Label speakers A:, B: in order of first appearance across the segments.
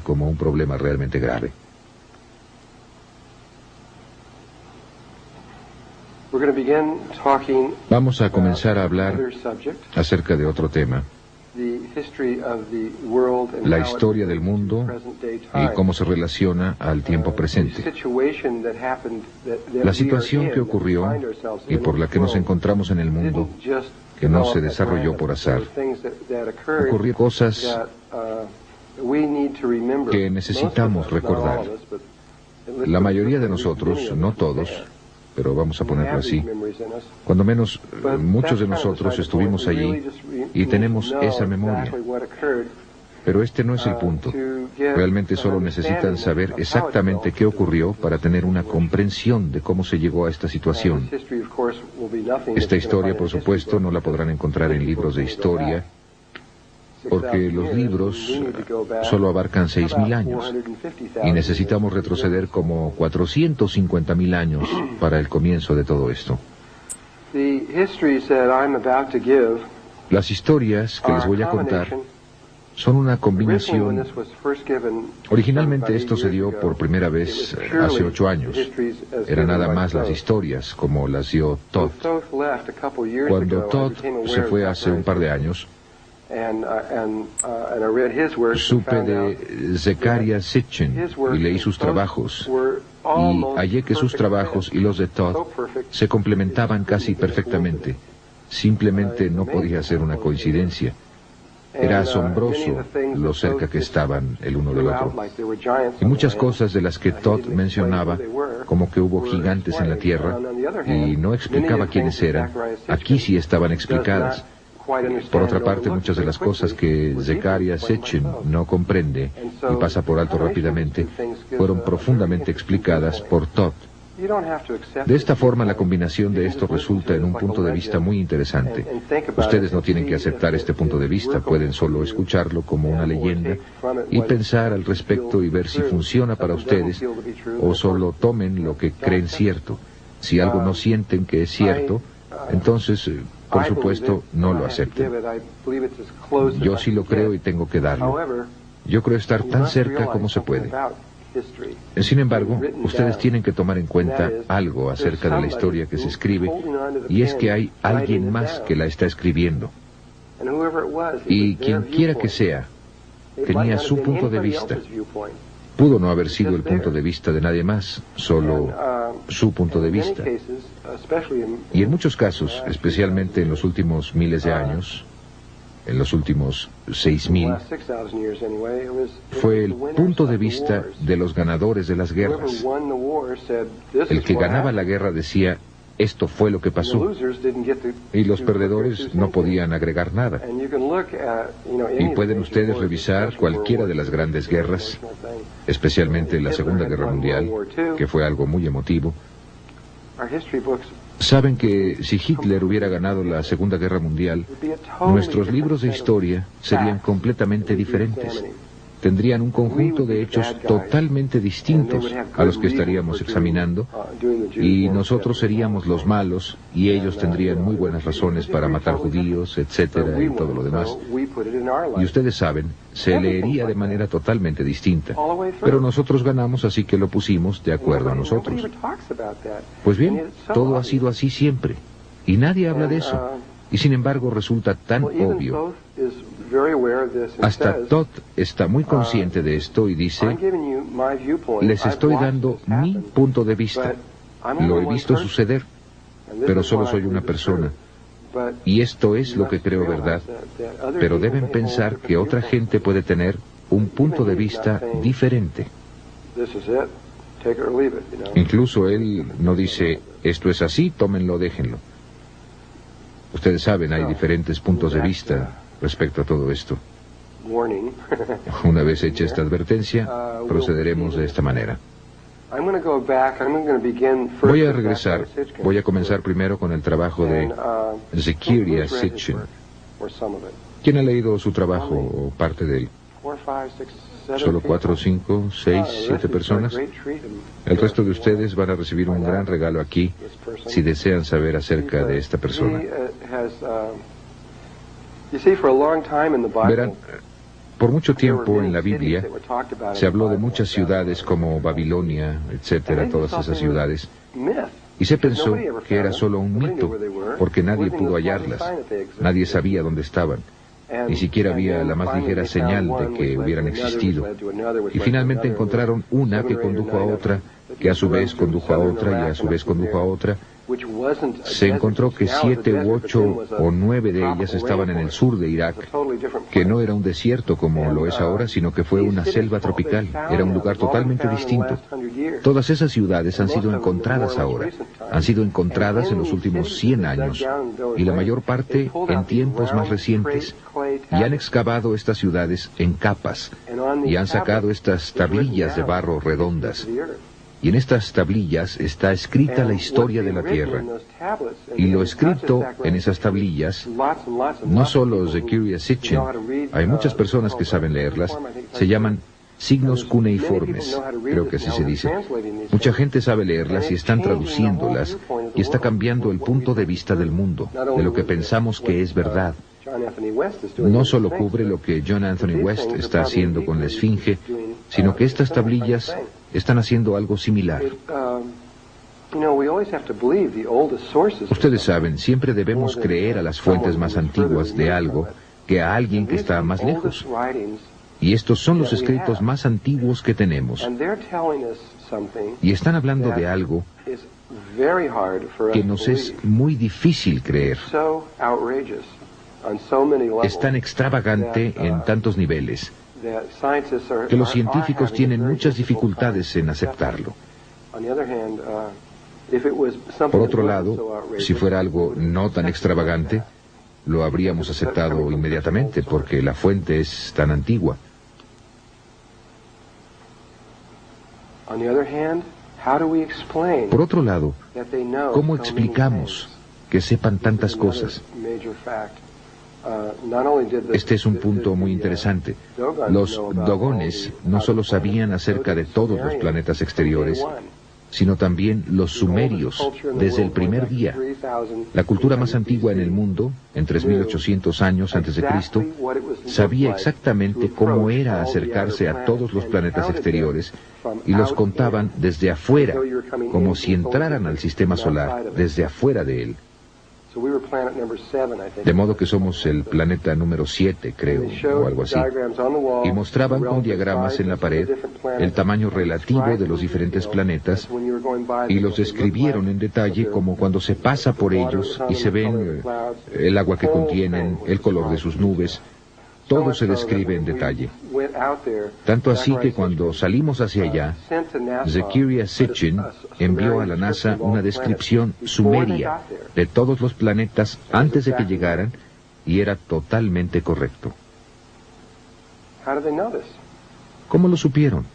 A: como un problema realmente grave. Vamos a comenzar a hablar acerca de otro tema, la historia del mundo y cómo se relaciona al tiempo presente. La situación que ocurrió y por la que nos encontramos en el mundo, que no se desarrolló por azar. Ocurrió cosas que necesitamos recordar. La mayoría de nosotros, no todos, pero vamos a ponerlo así, cuando menos muchos de nosotros estuvimos allí y tenemos esa memoria. Pero este no es el punto. Realmente solo necesitan saber exactamente qué ocurrió para tener una comprensión de cómo se llegó a esta situación. Esta historia, por supuesto, no la podrán encontrar en libros de historia, porque los libros solo abarcan 6.000 años y necesitamos retroceder como 450.000 años para el comienzo de todo esto. Las historias que les voy a contar son una combinación. Originalmente esto se dio por primera vez hace 8 años. Eran nada más las historias, como las dio Todd. Cuando Todd se fue hace un par de años, supe de Zecharia Sitchin y leí sus trabajos, y hallé que sus trabajos y los de Todd se complementaban casi perfectamente. Simplemente no podía ser una coincidencia. Era asombroso lo cerca que estaban el uno del otro. Y muchas cosas de las que Todd mencionaba, como que hubo gigantes en la Tierra, y no explicaba quiénes eran, aquí sí estaban explicadas. Por otra parte, muchas de las cosas que Zecharia Sitchin no comprende y pasa por alto rápidamente, fueron profundamente explicadas por Todd. De esta forma, la combinación de esto resulta en un punto de vista muy interesante. Ustedes no tienen que aceptar este punto de vista, pueden solo escucharlo como una leyenda y pensar al respecto y ver si funciona para ustedes, o solo tomen lo que creen cierto. Si algo no sienten que es cierto, entonces, por supuesto, no lo acepten. Yo sí lo creo y tengo que darlo. Yo creo estar tan cerca como se puede. Sin embargo, ustedes tienen que tomar en cuenta algo acerca de la historia que se escribe, y es que hay alguien más que la está escribiendo. Y quien quiera que sea, tenía su punto de vista. Pudo no haber sido el punto de vista de nadie más, solo su punto de vista. Y en muchos casos, especialmente en los últimos miles de años, en los últimos 6.000, fue el punto de vista de los ganadores de las guerras. El que ganaba la guerra decía, esto fue lo que pasó, y los perdedores no podían agregar nada. Y pueden ustedes revisar cualquiera de las grandes guerras, especialmente la Segunda Guerra Mundial, que fue algo muy emotivo. Saben que si Hitler hubiera ganado la Segunda Guerra Mundial, nuestros libros de historia serían completamente diferentes. Tendrían un conjunto de hechos totalmente distintos a los que estaríamos examinando, y nosotros seríamos los malos, y ellos tendrían muy buenas razones para matar judíos, etcétera, y todo lo demás. Y ustedes saben, se leería de manera totalmente distinta. Pero nosotros ganamos, así que lo pusimos de acuerdo a nosotros. Pues bien, todo ha sido así siempre, y nadie habla de eso. Y sin embargo resulta tan obvio. Hasta Todd está muy consciente de esto y dice, les estoy dando mi punto de vista. Lo he visto suceder, pero solo soy una persona. Y esto es lo que creo verdad. Pero deben pensar que otra gente puede tener un punto de vista diferente. Incluso él no dice, esto es así, tómenlo, déjenlo. Ustedes saben, hay diferentes puntos de vista respecto a todo esto. Una vez hecha esta advertencia, procederemos de esta manera. Voy a regresar, voy a comenzar primero con el trabajo de Zecharia Sitchin. ¿Quién ha leído su trabajo o parte de él? Solo 4, 5, 6, 7 personas. El resto de ustedes van a recibir un gran regalo aquí si desean saber acerca de esta persona. Verán, Por mucho tiempo en la Biblia se habló de muchas ciudades como Babilonia, etcétera, todas esas ciudades, y se pensó que era solo un mito, porque nadie pudo hallarlas, nadie sabía dónde estaban, ni siquiera había la más ligera señal de que hubieran existido. Y finalmente encontraron una que condujo a otra, que a su vez condujo a otra y a su vez condujo a otra. Se encontró que 7 u 8 o 9 de ellas estaban en el sur de Irak, que no era un desierto como lo es ahora, sino que fue una selva tropical, era un lugar totalmente distinto. Todas esas ciudades han sido encontradas ahora, han sido encontradas en los últimos 100 años, y la mayor parte en tiempos más recientes, y han excavado estas ciudades en capas, y han sacado estas tablillas de barro redondas. Y en estas tablillas está escrita la historia de la Tierra. Y lo escrito en esas tablillas, no solo Zecharia Sitchin, hay muchas personas que saben leerlas, se llaman signos cuneiformes, creo que así se dice. Mucha gente sabe leerlas y están traduciéndolas, y está cambiando el punto de vista del mundo, de lo que pensamos que es verdad. No solo cubre lo que John Anthony West está haciendo con la Esfinge, sino que estas tablillas están haciendo algo similar. Ustedes saben, siempre debemos creer a las fuentes más antiguas de algo que a alguien que está más lejos. Y estos son los escritos más antiguos que tenemos. Y están hablando de algo que nos es muy difícil creer. Es tan extravagante en tantos niveles que los científicos tienen muchas dificultades en aceptarlo. Por otro lado, si fuera algo no tan extravagante, lo habríamos aceptado inmediatamente porque la fuente es tan antigua. Por otro lado, ¿cómo explicamos que sepan tantas cosas? Este es un punto muy interesante. Los dogones no solo sabían acerca de todos los planetas exteriores, sino también los sumerios, desde el primer día. La cultura más antigua en el mundo, en 3.800 años antes de Cristo, sabía exactamente cómo era acercarse a todos los planetas exteriores, y los contaban desde afuera, como si entraran al sistema solar, desde afuera de él. De modo que somos el planeta número 7, creo, o algo así. Y mostraban con diagramas en la pared el tamaño relativo de los diferentes planetas y los describieron en detalle como cuando se pasa por ellos y se ven el agua que contienen, el color de sus nubes. Todo se describe en detalle. Tanto así que cuando salimos hacia allá, Zecharia Sitchin envió a la NASA una descripción sumeria de todos los planetas antes de que llegaran, y era totalmente correcto. ¿Cómo lo supieron?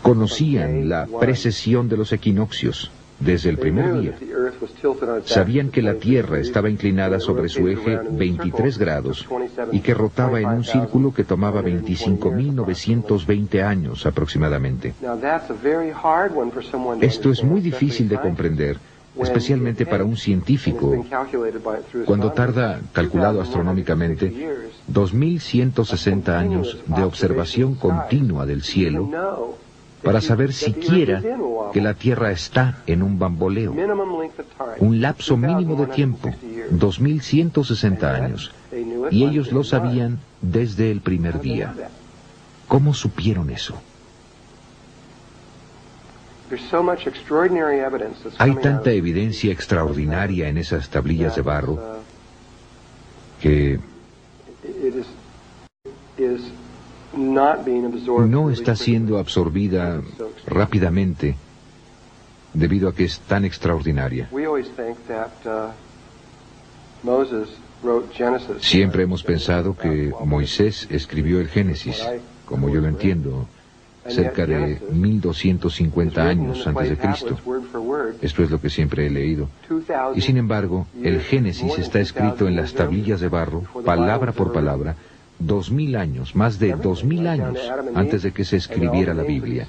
A: Conocían la precesión de los equinoccios desde el primer día. Sabían que la Tierra estaba inclinada sobre su eje 23 grados y que rotaba en un círculo que tomaba 25.920 años aproximadamente. Esto es muy difícil de comprender, especialmente para un científico, cuando tarda, calculado astronómicamente, 2.160 años de observación continua del cielo para saber siquiera que la Tierra está en un bamboleo. Un lapso mínimo de tiempo, 2.160 años. Y ellos lo sabían desde el primer día. ¿Cómo supieron eso? Hay tanta evidencia extraordinaria en esas tablillas de barro que no está siendo absorbida rápidamente debido a que es tan extraordinaria. Siempre hemos pensado que Moisés escribió el Génesis, como yo lo entiendo, cerca de 1250 años antes de Cristo. Esto es lo que siempre he leído. Y sin embargo, el Génesis está escrito en las tablillas de barro, palabra por palabra, 2000 años, más de 2000 años antes de que se escribiera la Biblia.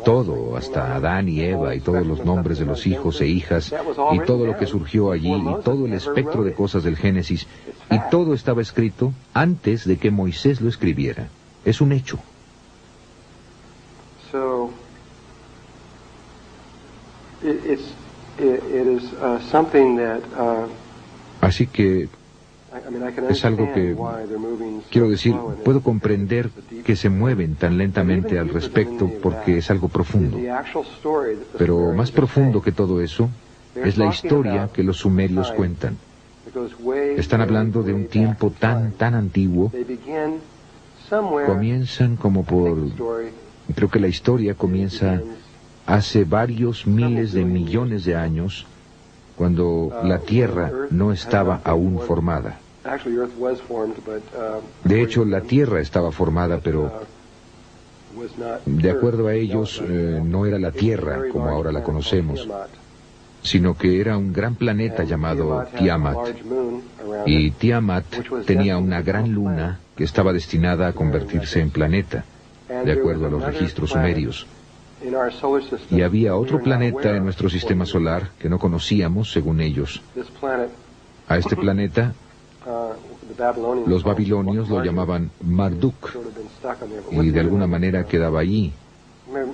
A: Todo, hasta Adán y Eva y todos los nombres de los hijos e hijas y todo lo que surgió allí y todo el espectro de cosas del Génesis, Y todo estaba escrito antes de que Moisés lo escribiera. Es un hecho. Así que es algo que, quiero decir, puedo comprender que se mueven tan lentamente al respecto porque es algo profundo. Pero más profundo que todo eso es la historia que los sumerios cuentan. Están hablando de un tiempo tan antiguo. Comienzan como por... Creo que la historia comienza hace varios miles de millones de años, cuando la Tierra no estaba aún formada. De hecho, la Tierra estaba formada, pero de acuerdo a ellos, no era la Tierra como ahora la conocemos, sino que era un gran planeta llamado Tiamat. Y Tiamat tenía una gran luna que estaba destinada a convertirse en planeta, de acuerdo a los registros sumerios. Y había otro planeta en nuestro sistema solar que no conocíamos, según ellos. A este planeta, los babilonios lo llamaban Marduk, y de alguna manera quedaba allí.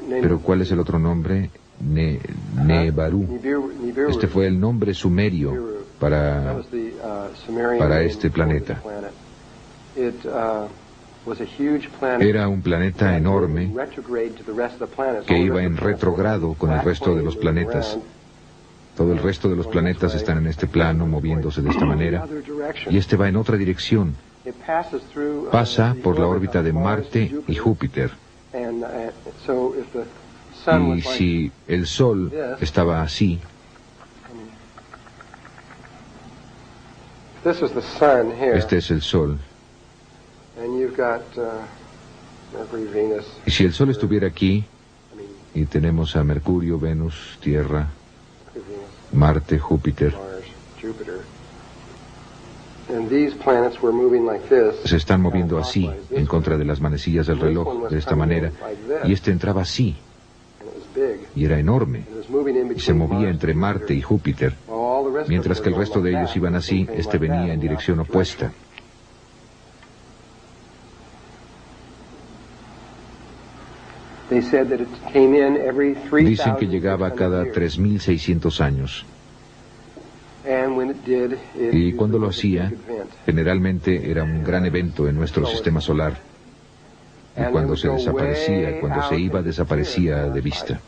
A: Pero ¿cuál es el otro nombre? Nebaru. Este fue el nombre sumerio para este planeta. Era un planeta enorme que iba en retrogrado con el resto de los planetas. Todo el resto de los planetas están en este plano, moviéndose de esta manera, y este va en otra dirección. Pasa por la órbita de Marte y Júpiter. Y si el Sol estaba así, este es el Sol. Y si el Sol estuviera aquí, y tenemos a Mercurio, Venus, Tierra, Marte, Júpiter, se están moviendo así, en contra de las manecillas del reloj, de esta manera, y este entraba así, y era enorme, y se movía entre Marte y Júpiter, mientras que el resto de ellos iban así, este venía en dirección opuesta. Dicen que llegaba cada 3.600 años. Y cuando lo hacía, generalmente era un gran evento en nuestro sistema solar. Y cuando se desaparecía, cuando se iba, desaparecía de vista.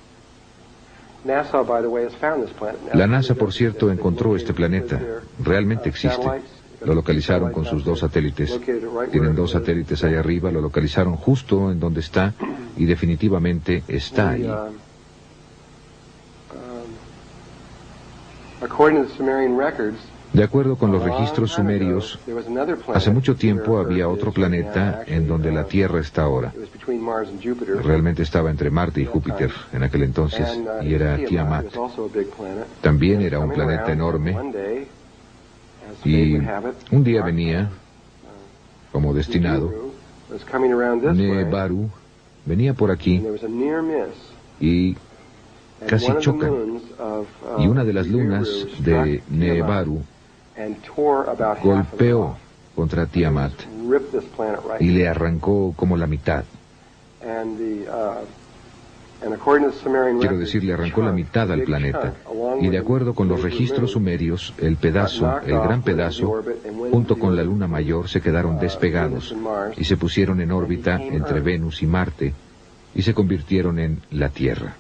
A: La NASA, por cierto, encontró este planeta. Realmente existe. Lo localizaron con sus 2 satélites. Tienen 2 satélites allá arriba, lo localizaron justo en donde está, y definitivamente está ahí. De acuerdo con los registros sumerios, hace mucho tiempo había otro planeta en donde la Tierra está ahora. Realmente estaba entre Marte y Júpiter en aquel entonces, y era Tiamat. También era un planeta enorme, y un día venía, como destinado, Nebaru venía por aquí y casi chocan. Y una de las lunas de Nebaru golpeó contra Tiamat y le arrancó como la mitad. Quiero decir, le arrancó la mitad al planeta. Y de acuerdo con los registros sumerios, el gran pedazo, junto con la luna mayor, se quedaron despegados y se pusieron en órbita entre Venus y Marte y se convirtieron en la Tierra.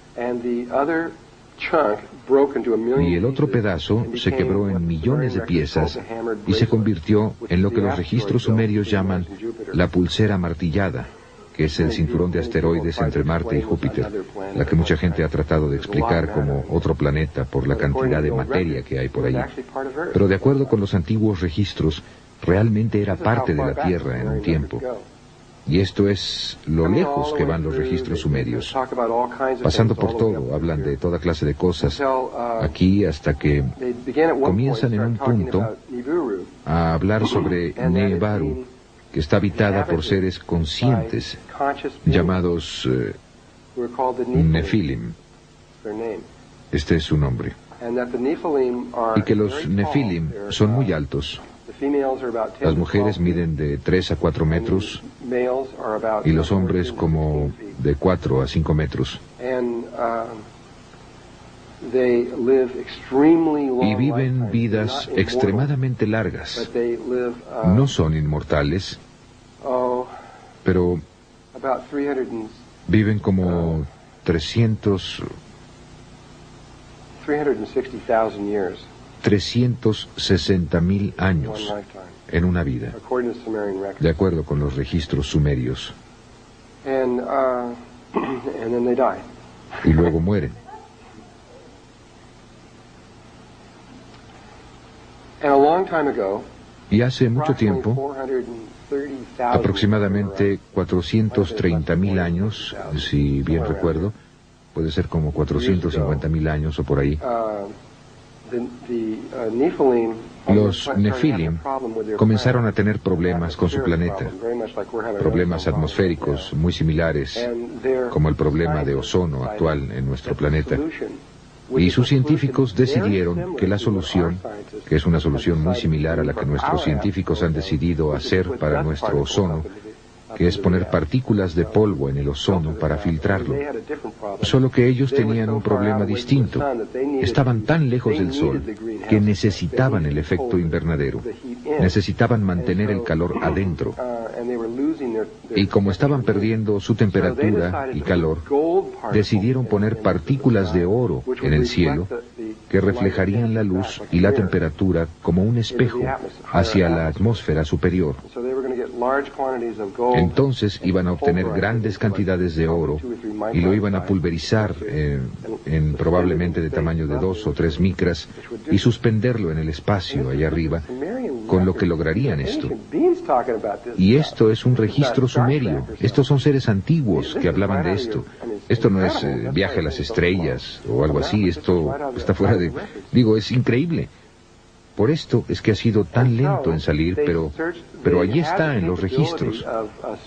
A: Y el otro pedazo se quebró en millones de piezas y se convirtió en lo que los registros sumerios llaman la pulsera martillada, que es el cinturón de asteroides entre Marte y Júpiter, la que mucha gente ha tratado de explicar como otro planeta por la cantidad de materia que hay por allí. Pero de acuerdo con los antiguos registros, realmente era parte de la Tierra en un tiempo. Y esto es lo lejos que van los registros sumerios. Pasando por todo, hablan de toda clase de cosas, aquí hasta que comienzan en un punto a hablar sobre Nebaru, que está habitada por seres conscientes, llamados Nefilim. Este es su nombre. Y que los Nefilim son muy altos. Las mujeres miden de 3 a 4 metros y los hombres como de 4 a 5 metros. Y viven vidas extremadamente largas. No son inmortales, pero viven como 360.000 años en una vida, de acuerdo con los registros sumerios. Y luego mueren. Y hace mucho tiempo, aproximadamente 430.000 años, si bien recuerdo, puede ser como 450.000 años o por ahí, los Nefilim comenzaron a tener problemas con su planeta, problemas atmosféricos muy similares como el problema de ozono actual en nuestro planeta. Y sus científicos decidieron que la solución, que es una solución muy similar a la que nuestros científicos han decidido hacer para nuestro ozono, que es poner partículas de polvo en el ozono para filtrarlo. Solo que ellos tenían un problema distinto. Estaban tan lejos del Sol que necesitaban el efecto invernadero. Necesitaban mantener el calor adentro. Y como estaban perdiendo su temperatura y calor, decidieron poner partículas de oro en el cielo que reflejarían la luz y la temperatura como un espejo hacia la atmósfera superior. Entonces iban a obtener grandes cantidades de oro y lo iban a pulverizar en probablemente de tamaño de 2 o 3 micras y suspenderlo en el espacio allá arriba, con lo que lograrían esto. Y esto es un registro sumerio. Estos son seres antiguos que hablaban de esto. Esto no es viaje a las estrellas o algo así. Esto está fuera de... Digo, es increíble. Por esto es que ha sido tan lento en salir, pero allí está en los registros.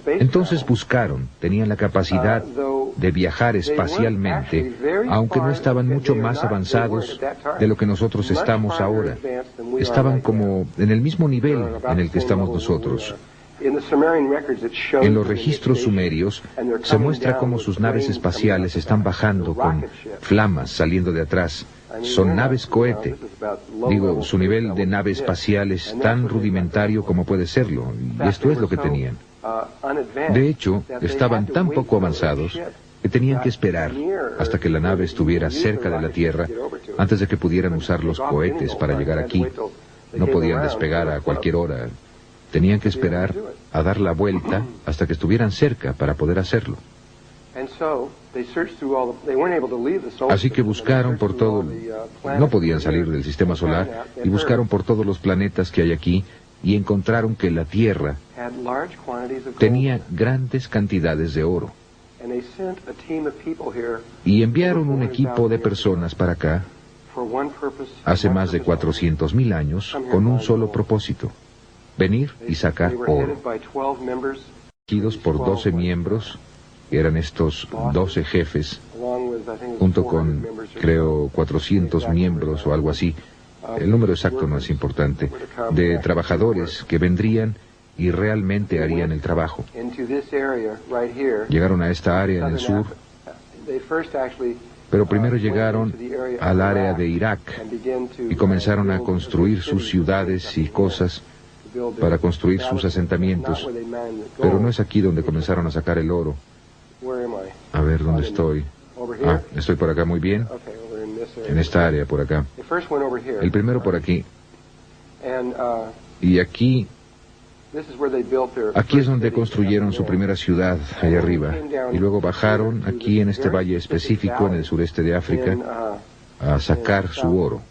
A: Entonces buscaron, tenían la capacidad de viajar espacialmente, aunque no estaban mucho más avanzados de lo que nosotros estamos ahora. Estaban como en el mismo nivel en el que estamos nosotros. En los registros sumerios se muestra cómo sus naves espaciales están bajando con flamas saliendo de atrás. Son naves cohete. Digo, su nivel de nave espacial es tan rudimentario como puede serlo, y esto es lo que tenían. De hecho, estaban tan poco avanzados que tenían que esperar hasta que la nave estuviera cerca de la Tierra antes de que pudieran usar los cohetes para llegar aquí. No podían despegar a cualquier hora. Tenían que esperar a dar la vuelta hasta que estuvieran cerca para poder hacerlo. Así que buscaron por todo, no podían salir del sistema solar, y buscaron por todos los planetas que hay aquí, y encontraron que la Tierra tenía grandes cantidades de oro. Y enviaron un equipo de personas para acá, hace más de 400.000 años, con un solo propósito: venir y sacar oro. Elegidos por 12 miembros, que eran estos 12 jefes, junto con, creo, 400 miembros o algo así. El número exacto no es importante, de trabajadores que vendrían y realmente harían el trabajo. Llegaron a esta área en el sur, pero primero llegaron al área de Irak y comenzaron a construir sus ciudades y cosas para construir sus asentamientos, pero no es aquí donde comenzaron a sacar el oro. A ver, ¿dónde estoy? Ah, estoy por acá, muy bien. En esta área, por acá. El primero por aquí. Y aquí es donde construyeron su primera ciudad, allá arriba. Y luego bajaron aquí en este valle específico, en el sureste de África, a sacar su oro.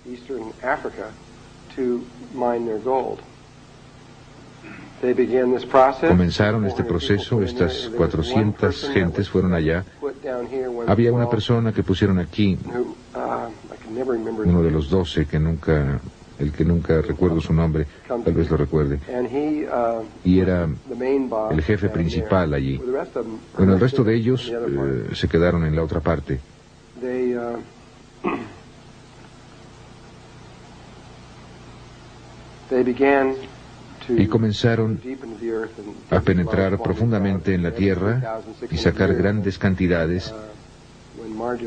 A: Comenzaron este proceso, estas 400 gentes fueron allá. Había una persona que pusieron aquí, uno de los 12 el que nunca recuerdo su nombre, tal vez lo recuerde, y era el jefe principal allí. Bueno, el resto de ellos se quedaron en la otra parte. y comenzaron a penetrar profundamente en la tierra y sacar grandes cantidades,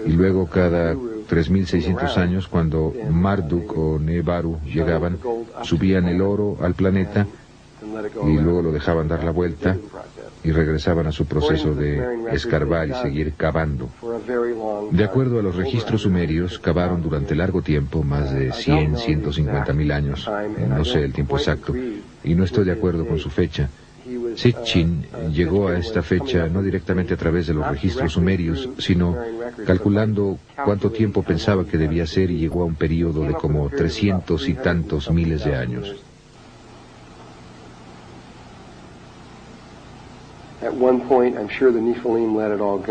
A: y luego cada 3.600 años, cuando Marduk o Nebaru llegaban, subían el oro al planeta y luego lo dejaban dar la vuelta y regresaban a su proceso de escarbar y seguir cavando. De acuerdo a los registros sumerios, cavaron durante largo tiempo, más de 150.000 años, no sé el tiempo exacto, y no estoy de acuerdo con su fecha. Sitchin llegó a esta fecha no directamente a través de los registros sumerios, sino calculando cuánto tiempo pensaba que debía ser, y llegó a un período de como 300 y tantos miles de años.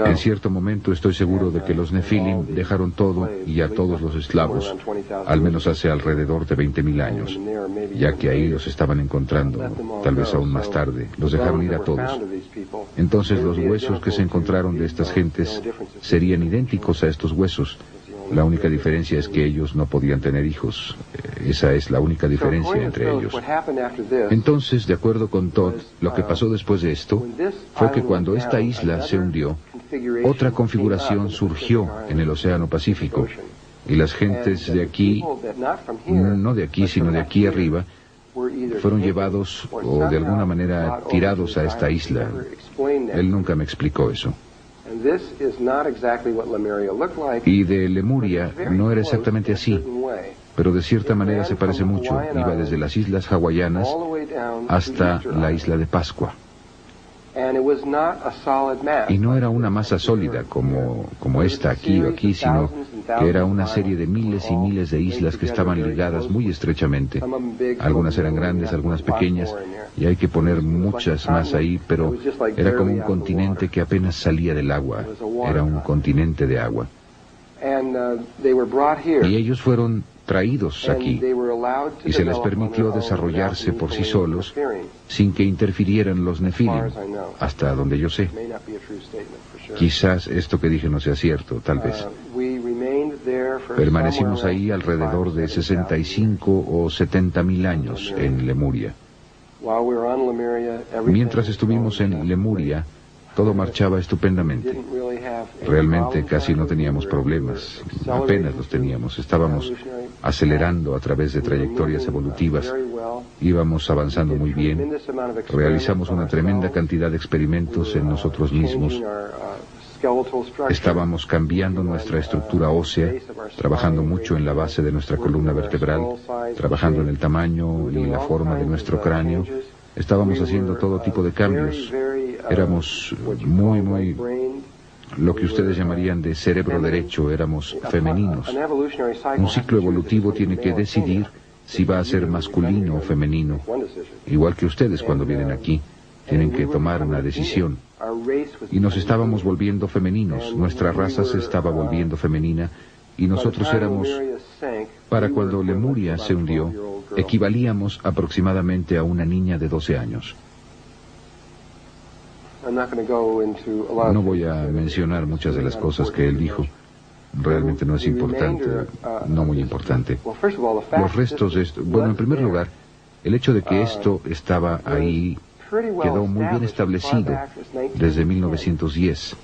A: En cierto momento estoy seguro de que los Nefilim dejaron todo y a todos los esclavos, al menos hace alrededor de 20.000 años, ya que ahí los estaban encontrando, tal vez aún más tarde, los dejaron ir a todos. Entonces los huesos que se encontraron de estas gentes serían idénticos a estos huesos. La única diferencia es que ellos no podían tener hijos. Esa es la única diferencia entre ellos. Entonces, de acuerdo con Todd, lo que pasó después de esto fue que cuando esta isla se hundió, otra configuración surgió en el Océano Pacífico, y las gentes de aquí, no de aquí, sino de aquí arriba, fueron llevados o de alguna manera tirados a esta isla. Él nunca me explicó eso. Y de Lemuria no era exactamente así, pero de cierta manera se parece mucho. Iba desde las islas hawaianas hasta la isla de Pascua. Y no era una masa sólida como esta aquí o aquí, sino que era una serie de miles y miles de islas que estaban ligadas muy estrechamente. Algunas eran grandes, algunas pequeñas, y hay que poner muchas más ahí, pero era como un continente que apenas salía del agua. Era un continente de agua. Y ellos fueron traídos aquí, y se les permitió desarrollarse por sí solos, sin que interfirieran los Nefilim, hasta donde yo sé. Quizás esto que dije no sea cierto, tal vez. Permanecimos ahí alrededor de 65 o 70.000 años en Lemuria. Mientras estuvimos en Lemuria, todo marchaba estupendamente. Realmente casi no teníamos problemas, apenas los teníamos. Estábamos acelerando a través de trayectorias evolutivas, íbamos avanzando muy bien, realizamos una tremenda cantidad de experimentos en nosotros mismos. Estábamos cambiando nuestra estructura ósea, trabajando mucho en la base de nuestra columna vertebral, trabajando en el tamaño y la forma de nuestro cráneo. Estábamos haciendo todo tipo de cambios. Éramos muy, lo que ustedes llamarían de cerebro derecho, éramos femeninos. Un ciclo evolutivo tiene que decidir si va a ser masculino o femenino. Igual que ustedes cuando vienen aquí, tienen que tomar una decisión. Y nos estábamos volviendo femeninos, nuestra raza se estaba volviendo femenina, y nosotros éramos, para cuando Lemuria se hundió, equivalíamos aproximadamente a una niña de 12 años. No voy a mencionar muchas de las cosas que él dijo. Realmente no es importante, no muy importante. Los restos de esto, bueno, en primer lugar, el hecho de que esto estaba ahí quedó muy bien establecido desde 1910.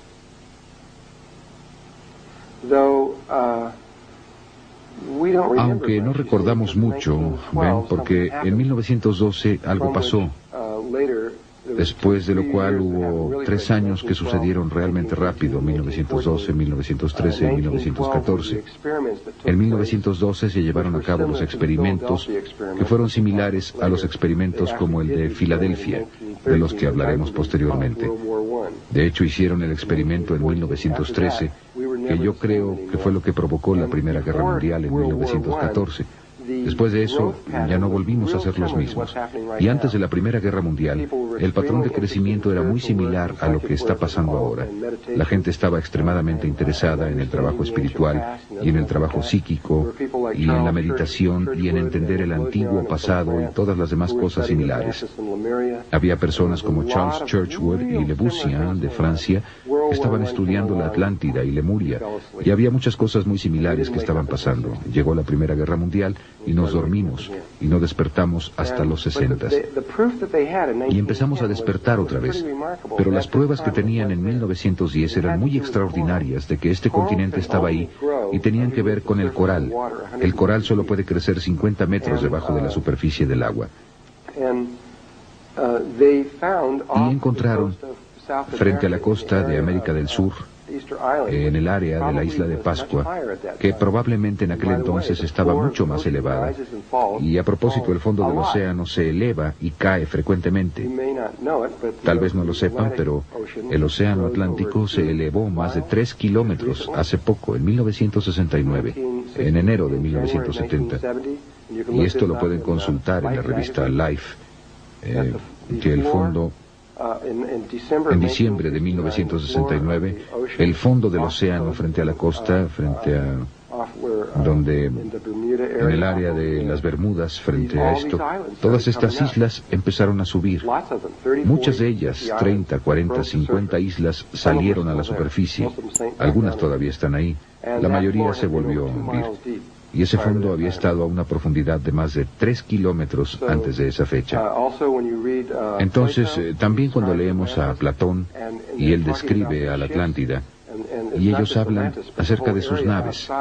A: Aunque no recordamos mucho, ven, porque en 1912 algo pasó, después de lo cual hubo 3 años que sucedieron realmente rápido, 1912, 1913 y 1914. En 1912 se llevaron a cabo los experimentos que fueron similares a los experimentos como el de Filadelfia, de los que hablaremos posteriormente. De hecho, hicieron el experimento en 1913, que yo creo que fue lo que provocó la Primera Guerra Mundial en 1914. Después de eso, ya no volvimos a ser los mismos. Y antes de la Primera Guerra Mundial, el patrón de crecimiento era muy similar a lo que está pasando ahora. La gente estaba extremadamente interesada en el trabajo espiritual y en el trabajo psíquico y en la meditación y en entender el antiguo pasado y todas las demás cosas similares. Había personas como Charles Churchward y Le Bussian de Francia estaban estudiando la Atlántida y Lemuria, y había muchas cosas muy similares que estaban pasando. Llegó la Primera Guerra Mundial y nos dormimos y no despertamos hasta los 60. Y empezamos a despertar otra vez. Pero las pruebas que tenían en 1910 eran muy extraordinarias de que este continente estaba ahí y tenían que ver con el coral. El coral solo puede crecer 50 metros debajo de la superficie del agua. Y encontraron, frente a la costa de América del Sur, en el área de la isla de Pascua, que probablemente en aquel entonces estaba mucho más elevada. Y a propósito, el fondo del océano se eleva y cae frecuentemente. Tal vez no lo sepan, pero el océano Atlántico se elevó más de 3 kilómetros hace poco, en 1969, en enero de 1970. Y esto lo pueden consultar en la revista Life, que el fondo... En diciembre de 1969, el fondo del océano frente a la costa, frente a donde, en el área de las Bermudas, frente a esto, todas estas islas empezaron a subir. Muchas de ellas, 30, 40, 50 islas, salieron a la superficie. Algunas todavía están ahí. La mayoría se volvió a hundir. Y ese fondo había estado a una profundidad de más de 3 kilómetros antes de esa fecha. Entonces, también cuando leemos a Platón, y él describe a la Atlántida, y ellos hablan acerca de sus naves,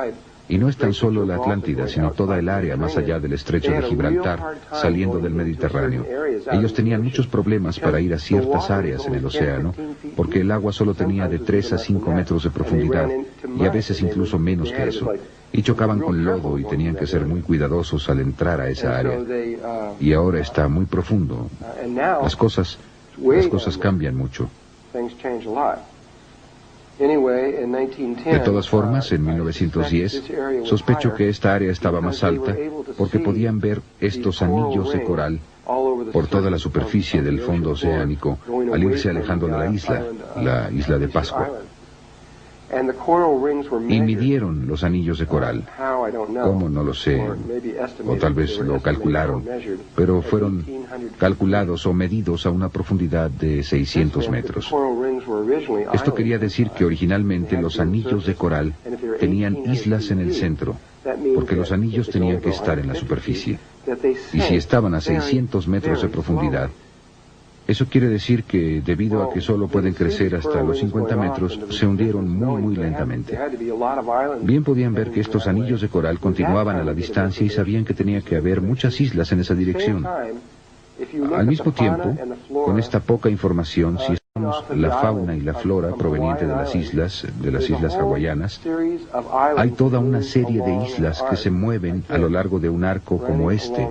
A: y no es tan solo la Atlántida, sino toda el área más allá del estrecho de Gibraltar, saliendo del Mediterráneo. Ellos tenían muchos problemas para ir a ciertas áreas en el océano, porque el agua solo tenía de 3 a 5 metros de profundidad, y a veces incluso menos que eso. Y chocaban con lodo y tenían que ser muy cuidadosos al entrar a esa área. Y ahora está muy profundo. Las cosas cambian mucho. De todas formas, en 1910, sospecho que esta área estaba más alta porque podían ver estos anillos de coral por toda la superficie del fondo oceánico al irse alejando de la isla de Pascua. Y midieron los anillos de coral. ¿Cómo? No lo sé. O tal vez lo calcularon. Pero fueron calculados o medidos a una profundidad de 600 metros. Esto quería decir que originalmente los anillos de coral tenían islas en el centro, porque los anillos tenían que estar en la superficie. Y si estaban a 600 metros de profundidad, eso quiere decir que, debido a que solo pueden crecer hasta los 50 metros, se hundieron muy lentamente. Bien podían ver que estos anillos de coral continuaban a la distancia y sabían que tenía que haber muchas islas en esa dirección. Al mismo tiempo, con esta poca información, si estudiamos la fauna y la flora proveniente de las islas hawaianas, hay toda una serie de islas que se mueven a lo largo de un arco como este,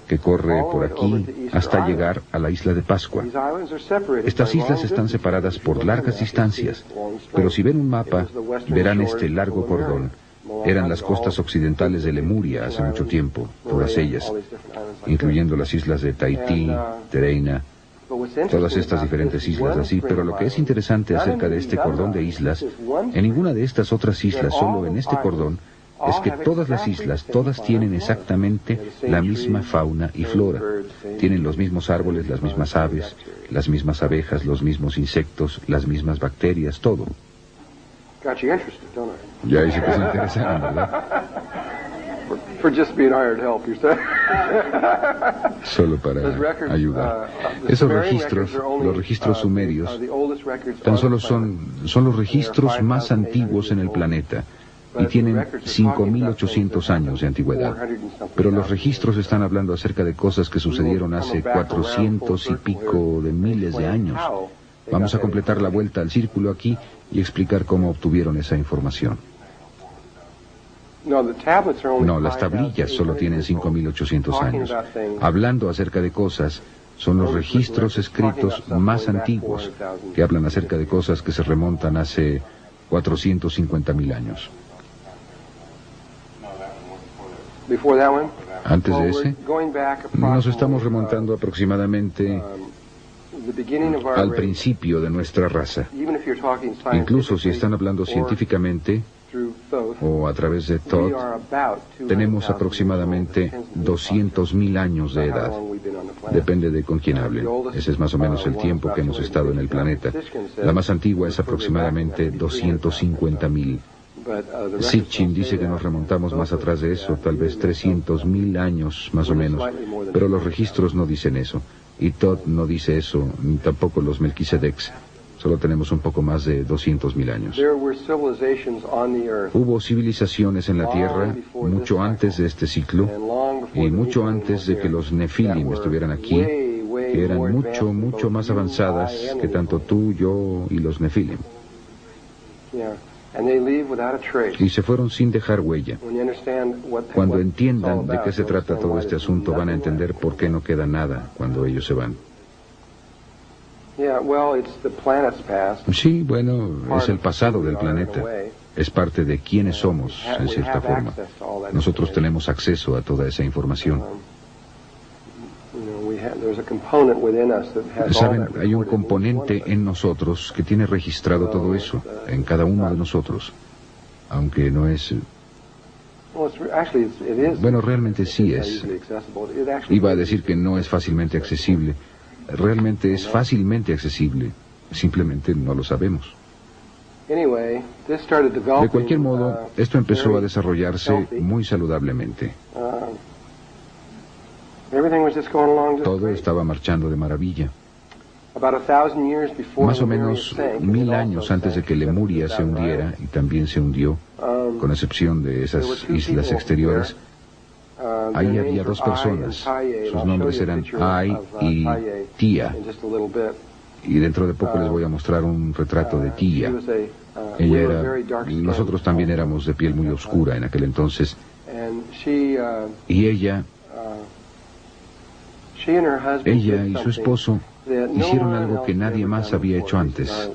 A: que corre por aquí hasta llegar a la isla de Pascua. Estas islas están separadas por largas distancias, pero si ven un mapa, verán este largo cordón. Eran las costas occidentales de Lemuria hace mucho tiempo, todas ellas, incluyendo las islas de Tahití, Tereina, todas estas diferentes islas así. Pero lo que es interesante acerca de este cordón de islas, en ninguna de estas otras islas, solo en este cordón, es que todas las islas, todas tienen exactamente la misma fauna y flora. Tienen los mismos árboles, las mismas aves, las mismas abejas, los mismos insectos, las mismas bacterias, todo. Ya dice que se interesaron, ¿verdad? Solo para ayudar. Esos registros, los registros sumerios, tan solo son los registros más antiguos en el planeta. Y tienen 5.800 años de antigüedad. Pero los registros están hablando acerca de cosas que sucedieron hace 400 y pico de miles de años. Vamos a completar la vuelta al círculo aquí y explicar cómo obtuvieron esa información. No, las tablillas solo tienen 5.800 años. Hablando acerca de cosas, son los registros escritos más antiguos que hablan acerca de cosas que se remontan hace 450.000 años. Antes de ese, nos estamos remontando aproximadamente al principio de nuestra raza. Incluso si están hablando científicamente o a través de Thoth, tenemos aproximadamente 200.000 años de edad.
B: Depende de con quién hablen. Ese es más o menos el tiempo que hemos estado en el planeta. La más antigua es aproximadamente 250.000. Sitchin dice que nos remontamos más atrás de eso, tal vez 300.000 años más o menos, pero los registros no dicen eso. Y Todd no dice eso, ni tampoco los Melquisedecs. Solo tenemos un poco más de 200.000 años. Hubo civilizaciones en la Tierra mucho antes de este ciclo y mucho antes de que los Nefilim estuvieran aquí, que eran mucho más avanzadas que tanto tú, yo y los Nefilim. Y se fueron sin dejar huella. Cuando entiendan de qué se trata todo este asunto, van a entender por qué no queda nada cuando ellos se van. Sí, bueno, es el pasado del planeta. Es parte de quiénes somos, en cierta forma. Nosotros tenemos acceso a toda esa información. Saben, hay un componente en nosotros que tiene registrado todo eso, en cada uno de nosotros. Aunque no es... Bueno, realmente sí es. Iba a decir que no es fácilmente accesible. Realmente es fácilmente accesible. Simplemente no lo sabemos. De cualquier modo, esto empezó a desarrollarse muy saludablemente. Todo estaba marchando de maravilla. Más o menos 1000 años antes de que Lemuria se hundiera, y también se hundió, con excepción de esas islas exteriores, ahí había dos personas. Sus nombres eran Ai y Tia. Y dentro de poco les voy a mostrar un retrato de Tia. Ella era... Nosotros también éramos de piel muy oscura en aquel entonces. Y ella y su esposo hicieron algo que nadie más había hecho antes,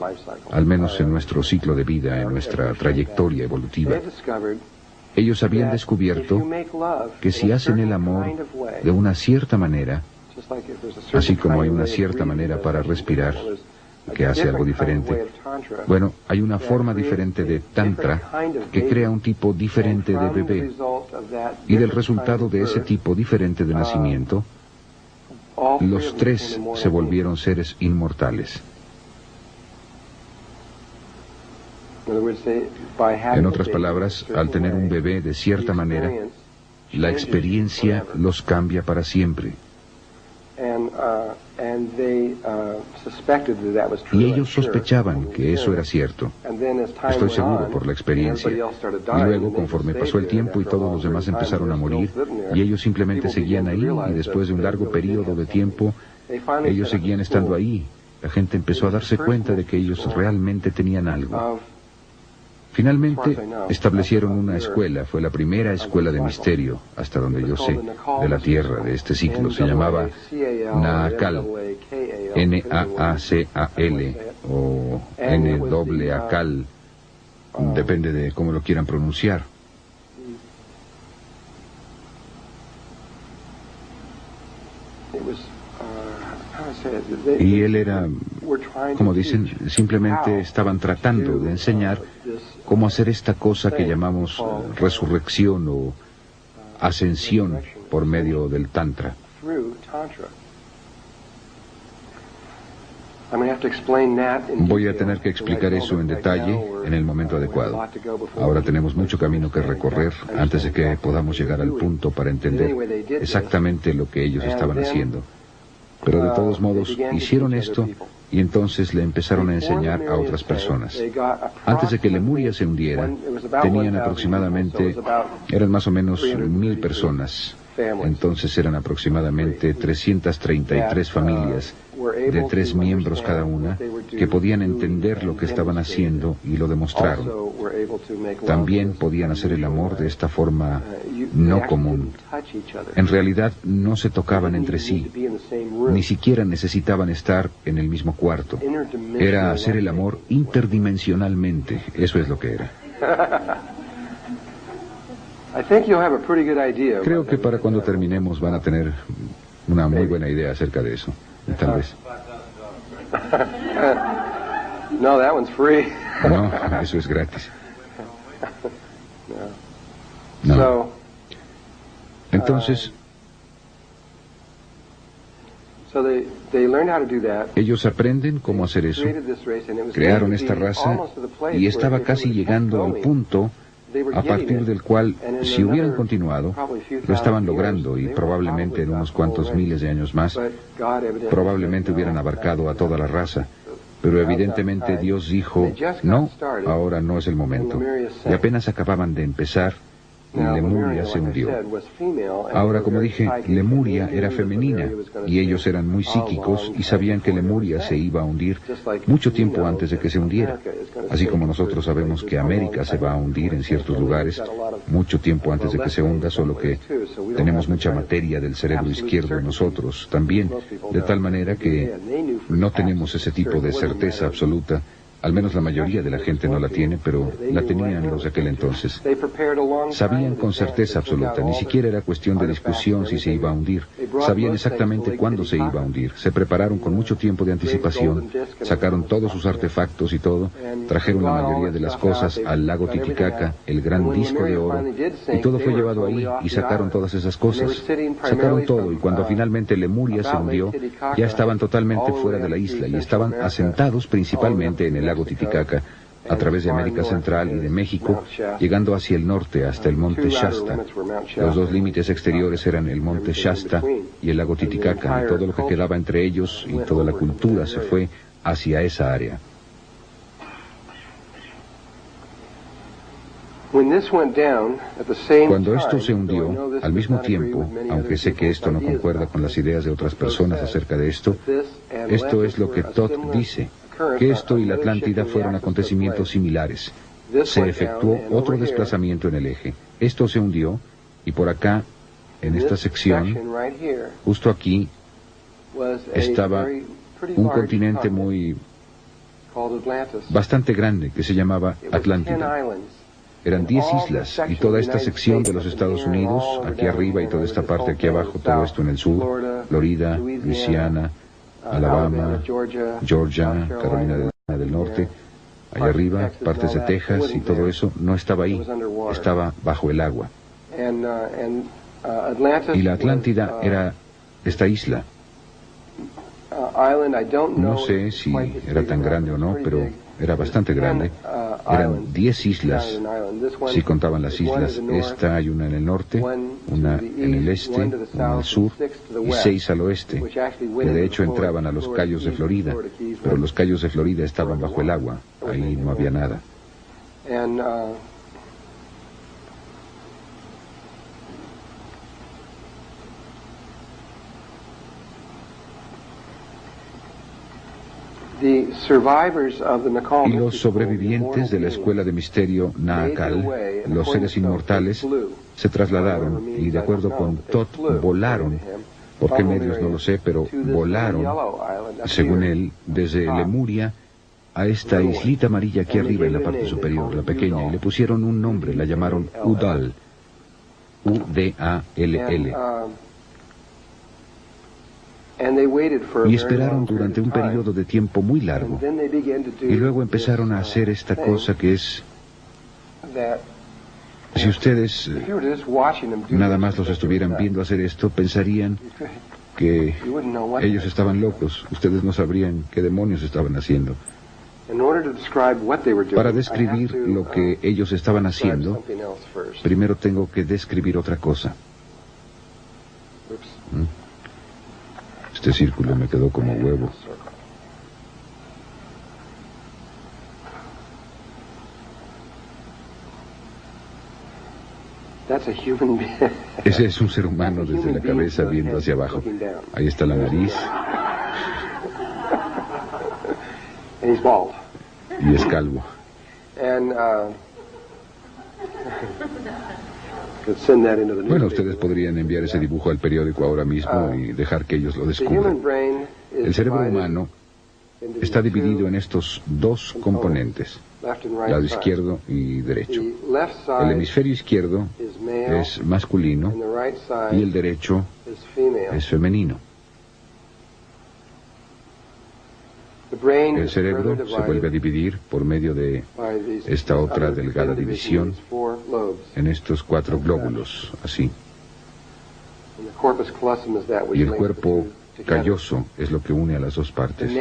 B: al menos en nuestro ciclo de vida, en nuestra trayectoria evolutiva. Ellos habían descubierto que si hacen el amor de una cierta manera, así como hay una cierta manera para respirar, que hace algo diferente, bueno, hay una forma diferente de tantra que crea un tipo diferente de bebé, y del resultado de ese tipo diferente de nacimiento, los tres se volvieron seres inmortales. En otras palabras, al tener un bebé de cierta manera, la experiencia los cambia para siempre. Y ellos sospechaban que eso era cierto. Estoy seguro por la experiencia. Y luego, conforme pasó el tiempo y todos los demás empezaron a morir, y ellos simplemente seguían ahí, y después de un largo periodo de tiempo, ellos seguían estando ahí. La gente empezó a darse cuenta de que ellos realmente tenían algo. Finalmente, establecieron una escuela, fue la primera escuela de misterio, hasta donde yo sé, de la Tierra, de este ciclo. Se llamaba Naacal, N-A-A-C-A-L, o N-A-A-C-A-L, depende de cómo lo quieran pronunciar. Y él era, como dicen, simplemente estaban tratando de enseñar cómo hacer esta cosa que llamamos resurrección o ascensión por medio del Tantra. Voy a tener que explicar eso en detalle en el momento adecuado. Ahora tenemos mucho camino que recorrer antes de que podamos llegar al punto para entender exactamente lo que ellos estaban haciendo. Pero de todos modos, hicieron esto y entonces le empezaron a enseñar a otras personas. Antes de que Lemuria se hundiera, tenían aproximadamente, eran más o menos 1000 personas. Entonces eran aproximadamente 333 familias de 3 miembros cada una que podían entender lo que estaban haciendo y lo demostraron. También podían hacer el amor de esta forma no común. En realidad no se tocaban entre sí, ni siquiera necesitaban estar en el mismo cuarto. Era hacer el amor interdimensionalmente, eso es lo que era. Creo que para cuando terminemos van a tener una muy buena idea acerca de eso. Tal vez.
C: No,
B: eso es gratis.
C: No.
B: Entonces,
A: Ellos aprenden cómo hacer eso. Crearon esta raza y estaba casi llegando al punto a partir del cual, si hubieran continuado, lo estaban logrando y probablemente en unos cuantos miles de años más, probablemente hubieran abarcado a toda la raza. Pero evidentemente Dios dijo, no, ahora no es el momento. Y apenas acababan de empezar, Lemuria se hundió. Ahora, como dije, Lemuria era femenina y ellos eran muy psíquicos y sabían que Lemuria se iba a hundir mucho tiempo antes de que se hundiera. Así como nosotros sabemos que América se va a hundir en ciertos lugares mucho tiempo antes de que se hunda, solo que tenemos mucha materia del cerebro izquierdo en nosotros también, de tal manera que no tenemos ese tipo de certeza absoluta. Al menos la mayoría de la gente no la tiene, pero la tenían los de aquel entonces. Sabían con certeza absoluta, ni siquiera era cuestión de discusión si se iba a hundir. Sabían exactamente cuándo se iba a hundir. Se prepararon con mucho tiempo de anticipación, sacaron todos sus artefactos y todo, trajeron la mayoría de las cosas al lago Titicaca, el gran disco de oro, y todo fue llevado ahí y sacaron todas esas cosas. Sacaron todo y cuando finalmente Lemuria se hundió, ya estaban totalmente fuera de la isla y estaban asentados principalmente en el lago Titicaca, a través de América Central y de México, llegando hacia el norte hasta el monte Shasta. Los dos límites exteriores eran el monte Shasta y el lago Titicaca, y todo lo que quedaba entre ellos y toda la cultura se fue hacia esa área. Cuando esto se hundió, al mismo tiempo, aunque sé que esto no concuerda con las ideas de otras personas acerca de esto, esto es lo que Todd dice, que esto y la Atlántida fueron acontecimientos similares. Se efectuó otro desplazamiento en el eje. Esto se hundió, y por acá, en esta sección, justo aquí, estaba un continente bastante grande que se llamaba Atlántida. Eran 10 islas, y toda esta sección de los Estados Unidos, aquí arriba y toda esta parte aquí abajo, todo esto en el sur, Florida, Luisiana, Alabama, Georgia, Carolina del Norte, allá arriba, partes de Texas y todo eso, no estaba ahí, estaba bajo el agua. Y la Atlántida era esta isla. No sé si era tan grande o no, pero era bastante grande. Eran 10 islas, si contaban las islas. Esta hay una en el norte, una en el este, una al sur y 6 al oeste, que de hecho entraban a los cayos de Florida, pero los cayos de Florida estaban bajo el agua, ahí no había nada. Y los sobrevivientes de la escuela de misterio Naacal, los seres inmortales, se trasladaron y, de acuerdo con Todd, volaron. ¿Por qué medios? No lo sé, pero volaron, según él, desde Lemuria a esta islita amarilla aquí arriba en la parte superior, la pequeña, y le pusieron un nombre, la llamaron Udall, U-D-A-L-L. Y esperaron durante un periodo de tiempo muy largo. Y luego empezaron a hacer esta cosa que es... Si ustedes nada más los estuvieran viendo hacer esto, pensarían que ellos estaban locos. Ustedes no sabrían qué demonios estaban haciendo. Para describir lo que ellos estaban haciendo, primero tengo que describir otra cosa. Este círculo me quedó como huevo. Ese es un ser humano desde la cabeza viendo hacia abajo. Ahí está la nariz. Y es calvo. Bueno, ustedes podrían enviar ese dibujo al periódico ahora mismo y dejar que ellos lo descubran. El cerebro humano está dividido en estos dos componentes, lado izquierdo y derecho. El hemisferio izquierdo es masculino y el derecho es femenino. El cerebro se vuelve a dividir por medio de esta otra delgada división en estos 4 glóbulos, así. Y el cuerpo
B: calloso es lo que une a las dos partes.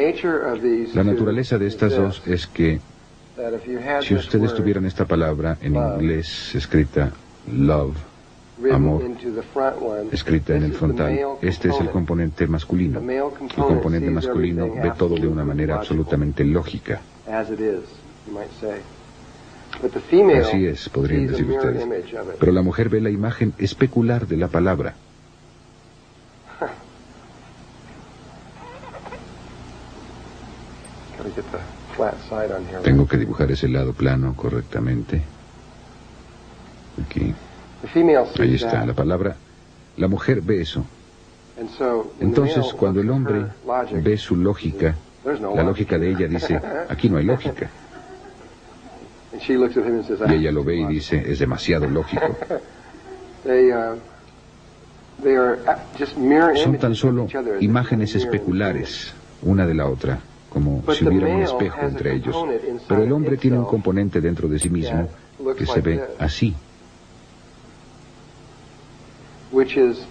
B: La naturaleza de estas dos es que si ustedes tuvieran esta palabra en inglés escrita love, amor, escrita en el frontal, este es el componente masculino. El componente masculino ve todo de una manera absolutamente lógica. Así es, podrían decir ustedes. Pero la mujer ve la imagen especular de la palabra. Tengo que dibujar ese lado plano correctamente. Aquí. Ahí está la palabra. La mujer ve eso. Entonces, cuando el hombre ve su lógica, la lógica de ella dice, aquí no hay lógica. Y ella lo ve y dice, es demasiado lógico. Son tan solo imágenes especulares, una de la otra, como si hubiera un espejo entre ellos. Pero el hombre tiene un componente dentro de sí mismo que se ve así,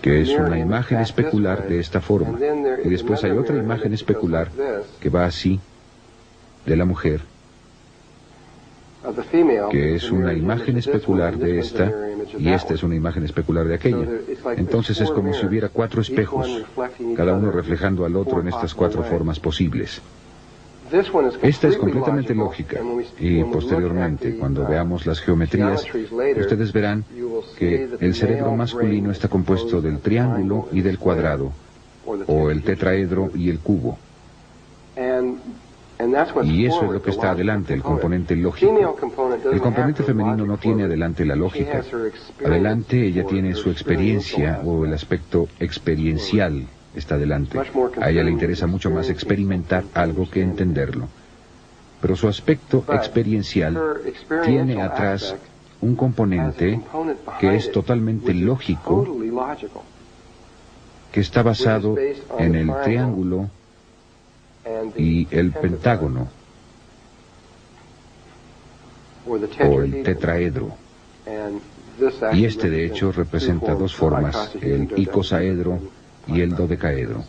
B: que es una imagen especular de esta forma. Y después hay otra imagen especular que va así, de la mujer, que es una imagen especular de esta, y esta es una imagen especular de aquella. Entonces es como si hubiera 4 espejos, cada uno reflejando al otro en estas 4 formas posibles. Esta es completamente lógica, y posteriormente, cuando veamos las geometrías, ustedes verán que el cerebro masculino está compuesto del triángulo y del cuadrado, o el tetraedro y el cubo. Y eso es lo que está adelante, el componente lógico. El componente femenino no tiene adelante la lógica. Adelante ella tiene su experiencia, o el aspecto experiencial está adelante. A ella le interesa mucho más experimentar algo que entenderlo. Pero su aspecto experiencial tiene atrás un componente que es totalmente lógico, que está basado en el triángulo y el pentágono, o el tetraedro. Y este de hecho representa 2 formas, el icosaedro y el dodecaedro.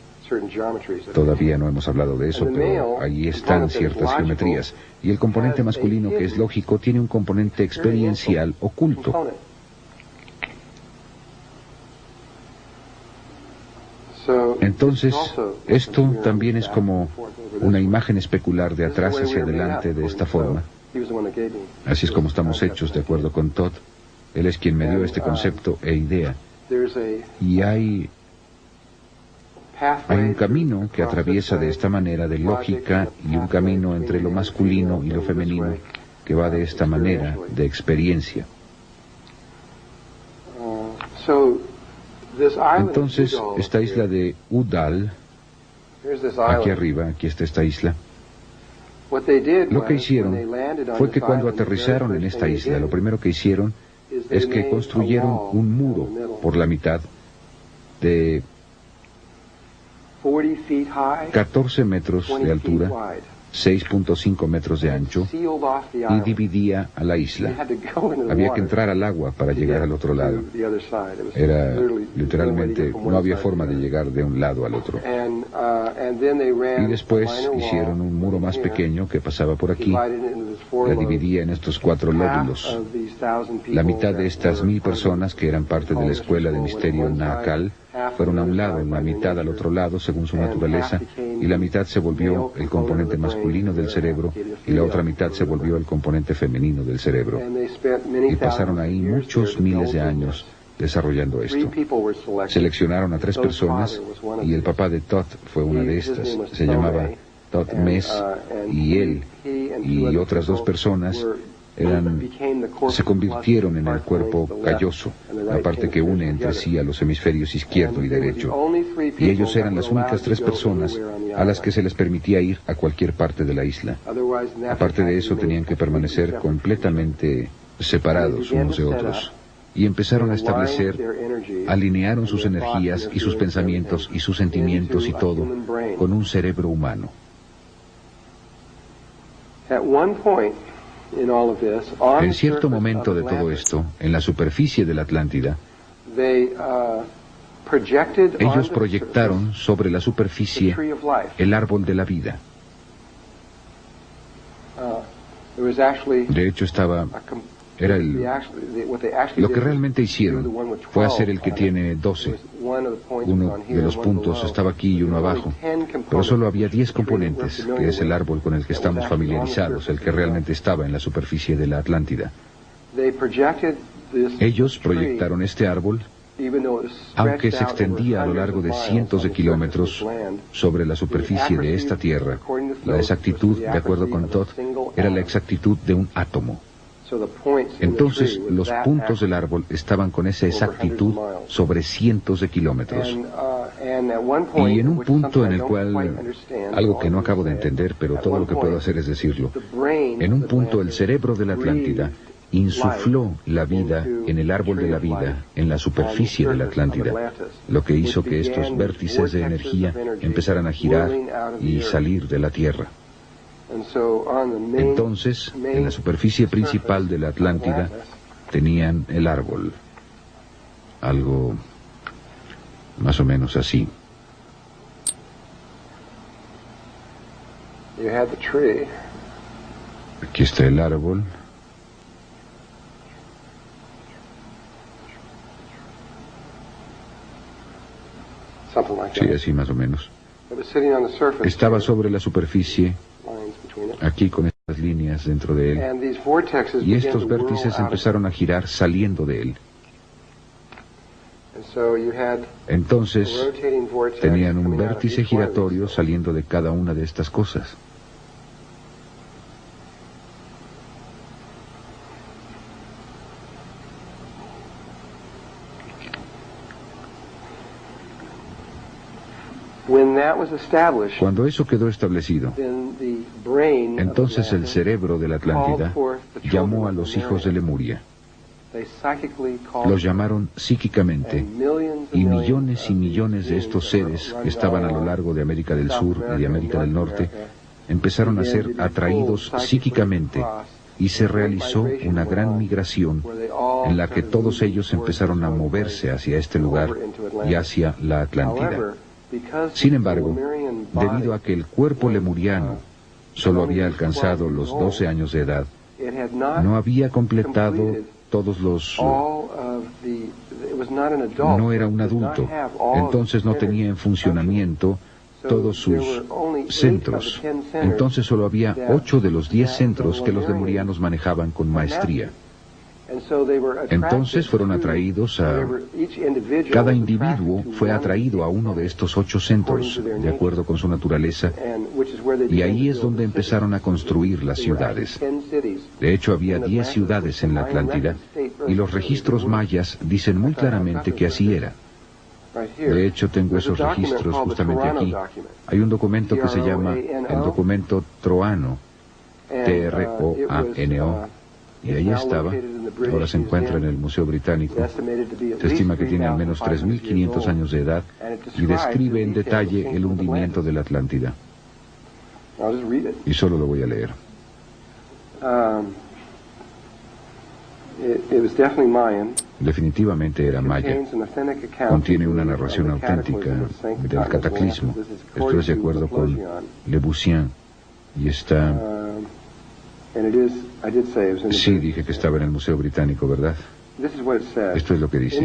B: Todavía no hemos hablado de eso, pero ahí están ciertas geometrías. Y el componente masculino, que es lógico, tiene un componente experiencial oculto. Entonces, esto también es como una imagen especular de atrás hacia adelante de esta forma. Así es como estamos hechos, de acuerdo con Todd. Él es quien me dio este concepto e idea. Y hay un camino que atraviesa de esta manera de lógica, y un camino entre lo masculino y lo femenino que va de esta manera de experiencia. Entonces, esta isla de Udall, aquí arriba, aquí está esta isla. Lo que hicieron fue que cuando aterrizaron en esta isla, lo primero que hicieron es que construyeron un muro por la mitad de 14 metros de altura, 6.5 metros de ancho, y dividía a la isla. Había que entrar al agua para llegar al otro lado. Era literalmente, no había forma de llegar de un lado al otro. Y después hicieron un muro más pequeño que pasaba por aquí, la dividía en estos 4 lóbulos. La mitad de estas 1000 personas que eran parte de la escuela de misterio Nahakal fueron a un lado, la mitad al otro lado según su naturaleza, y la mitad se volvió el componente masculino del cerebro y la otra mitad se volvió el componente femenino del cerebro. Y pasaron ahí muchos miles de años desarrollando esto. Seleccionaron a 3 personas y el papá de Todd fue una de estas. Se llamaba Todd Mess, y él y otras 2 personas se convirtieron en el cuerpo calloso, la parte que une entre sí a los hemisferios izquierdo y derecho. Y ellos eran las únicas 3 personas a las que se les permitía ir a cualquier parte de la isla. Aparte de eso, tenían que permanecer completamente separados unos de otros. Y empezaron a establecer, alinearon sus energías y sus pensamientos y sus sentimientos y todo con un cerebro humano. En cierto momento de todo esto, en la superficie de la Atlántida,
A: Ellos proyectaron sobre la superficie el árbol de la vida. De hecho, lo que realmente hicieron fue hacer el que tiene 12. Uno de los puntos estaba aquí y uno abajo, pero solo había 10 componentes, que es el árbol con el que estamos familiarizados, el que realmente estaba en la superficie de la Atlántida. Ellos proyectaron este árbol, aunque se extendía a lo largo de cientos de kilómetros sobre la superficie de esta tierra. La exactitud, de acuerdo con Todd, era la exactitud de un átomo. Entonces, los puntos del árbol estaban con esa exactitud sobre cientos de kilómetros. Y en un punto en el cual, algo que no acabo de entender, pero todo lo que puedo hacer es decirlo, en un punto el cerebro de la Atlántida insufló la vida en el árbol de la vida, en la superficie de la Atlántida, lo que hizo que estos vértices de energía empezaran a girar y salir de la Tierra. Entonces, en la superficie principal de la Atlántida, tenían el árbol. Algo más o menos así. Aquí está el árbol. Sí, así más o menos. Estaba sobre la superficie, aquí con estas líneas dentro de él, y estos vértices empezaron a girar saliendo de él. Entonces, tenían un vértice giratorio saliendo de cada una de estas cosas. Cuando eso quedó establecido, entonces el cerebro de la Atlántida llamó a los hijos de Lemuria. Los llamaron psíquicamente, y millones de estos seres que estaban a lo largo de América del Sur y de América del Norte empezaron a ser atraídos psíquicamente, y se realizó una gran migración en la que todos ellos empezaron a moverse hacia este lugar y hacia la Atlántida. Sin embargo, debido a que el cuerpo lemuriano solo había alcanzado los 12 años de edad, no había completado todos los... no era un adulto, entonces no tenía en funcionamiento todos sus centros. Entonces solo había 8 de los 10 centros que los lemurianos manejaban con maestría. Entonces fueron atraídos a... Cada individuo fue atraído a uno de estos 8 centros, de acuerdo con su naturaleza, y ahí es donde empezaron a construir las ciudades. De hecho, había 10 ciudades en la Atlántida, y los registros mayas dicen muy claramente que así era. De hecho, tengo esos registros justamente aquí. Hay un documento que se llama el documento Troano, T-R-O-A-N-O, y ahí estaba. Ahora se encuentra en el Museo Británico. Se estima que tiene al menos 3.500 años de edad y describe en detalle el hundimiento de la Atlántida. Y solo lo voy a leer. Definitivamente era maya. Contiene una narración auténtica del cataclismo. Esto es de acuerdo con Le Bussien. Y está... Sí, dije que estaba en el Museo Británico, ¿verdad? Esto es lo que dice.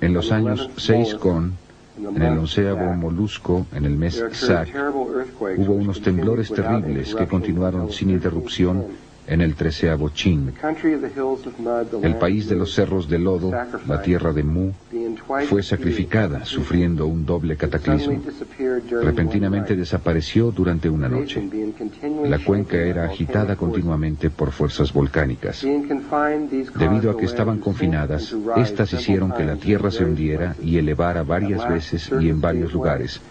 A: En los años 6 con, en el 11º molusco, en el mes Sac, hubo unos temblores terribles que continuaron sin interrupción en el 13º Chin. El país de los cerros de lodo, la tierra de Mu, fue sacrificada, sufriendo un doble cataclismo. Repentinamente desapareció durante una noche. La cuenca era agitada continuamente por fuerzas volcánicas. Debido a que estaban confinadas, estas hicieron que la tierra se hundiera y elevara varias veces y en varios lugares.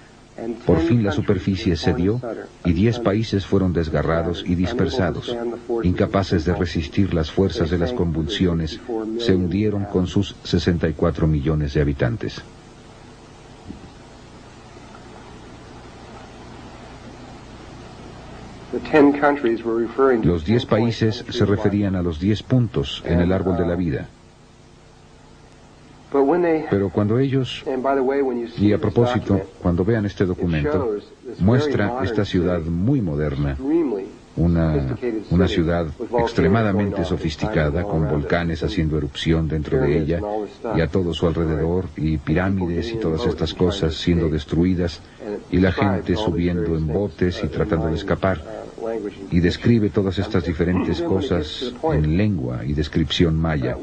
A: Por fin la superficie cedió y 10 países fueron desgarrados y dispersados. Incapaces de resistir las fuerzas de las convulsiones, se hundieron con sus 64 millones de habitantes. Los 10 países se referían a los 10 puntos en el árbol de la vida.
B: Pero cuando ellos, y a propósito, cuando vean este documento, muestra esta ciudad muy moderna, una ciudad extremadamente sofisticada, con volcanes haciendo erupción dentro de ella, y a todo su alrededor, y pirámides y todas estas cosas siendo destruidas, y la gente subiendo en botes y tratando de escapar. Y describe todas estas diferentes cosas en lengua y descripción maya.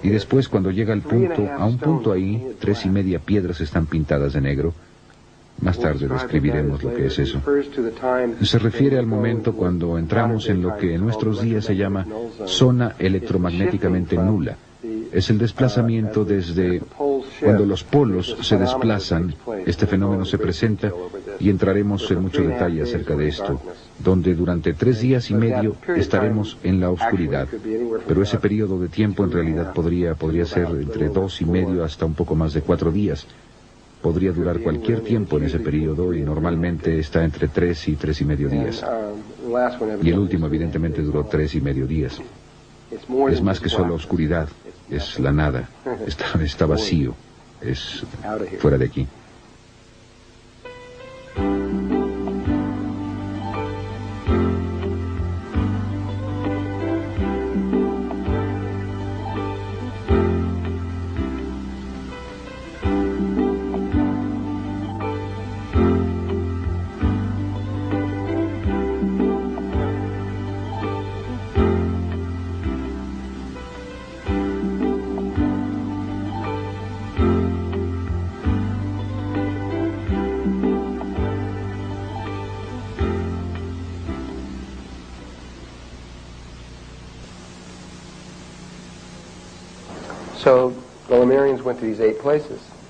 B: Y después, cuando llega al punto, a un punto ahí, 3.5 piedras están pintadas de negro. Más tarde describiremos lo que es eso. Se refiere al momento cuando entramos en lo que en nuestros días se llama zona electromagnéticamente nula. Es el desplazamiento desde cuando los polos se desplazan. Este fenómeno se presenta y entraremos en mucho detalle acerca de esto, donde durante 3 días y medio estaremos en la oscuridad. Pero ese periodo de tiempo en realidad podría ser entre 2 y medio hasta un poco más de 4 días. Podría durar cualquier tiempo en ese periodo y normalmente está entre 3 y 3.5 días. Y el último evidentemente duró 3.5 días. Es más que solo oscuridad, es la nada, está vacío, es fuera de aquí.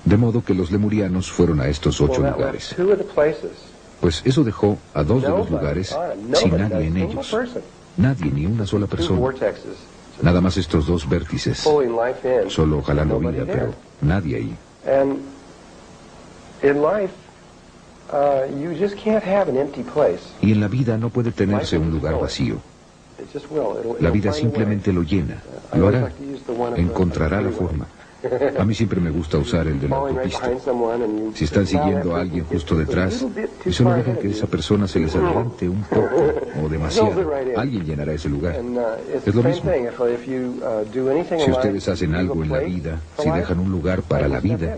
B: De modo que los lemurianos fueron a estos 8 lugares. Pues eso dejó a 2 de los lugares sin nadie en ellos. Nadie, ni una sola persona. Nada más estos 2 vértices, solo jalando vida, pero nadie ahí. Y en la vida no puede tenerse un lugar vacío. La vida simplemente lo llena, lo hará, encontrará la forma. A mí siempre me gusta usar el de la autopista. Si están siguiendo a alguien justo detrás y solo dejan que esa persona se les adelante un poco o demasiado, alguien llenará ese lugar. Es lo mismo. Si ustedes hacen algo en la vida, si dejan un lugar para la vida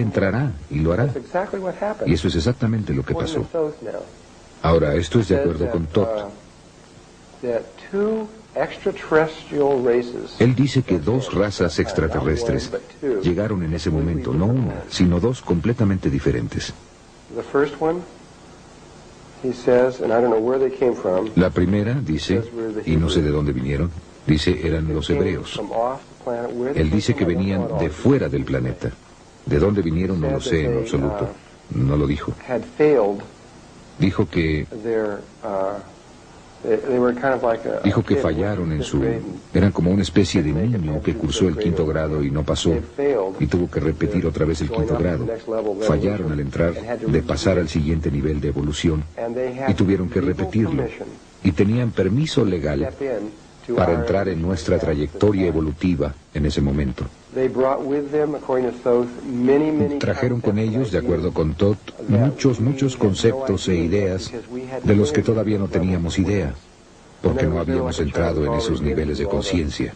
B: entrará y lo hará. Y eso es exactamente lo que pasó. Ahora, esto es de acuerdo con Toth. Él dice que 2 razas extraterrestres llegaron en ese momento, no una, sino 2 completamente diferentes. La primera, dice, y no sé de dónde vinieron, dice eran los hebreos. Él dice que venían de fuera del planeta. De dónde vinieron no lo sé en absoluto, no lo dijo. Dijo que fallaron en su... Eran como una especie de niño que cursó el 5º grado y no pasó, y tuvo que repetir otra vez el 5º grado. Fallaron al entrar, de pasar al siguiente nivel de evolución, y tuvieron que repetirlo. Y tenían permiso legal para entrar en nuestra trayectoria evolutiva en ese momento. Trajeron con ellos, de acuerdo con Toth, muchos conceptos e ideas de los que todavía no teníamos idea, porque no habíamos entrado en esos niveles de conciencia.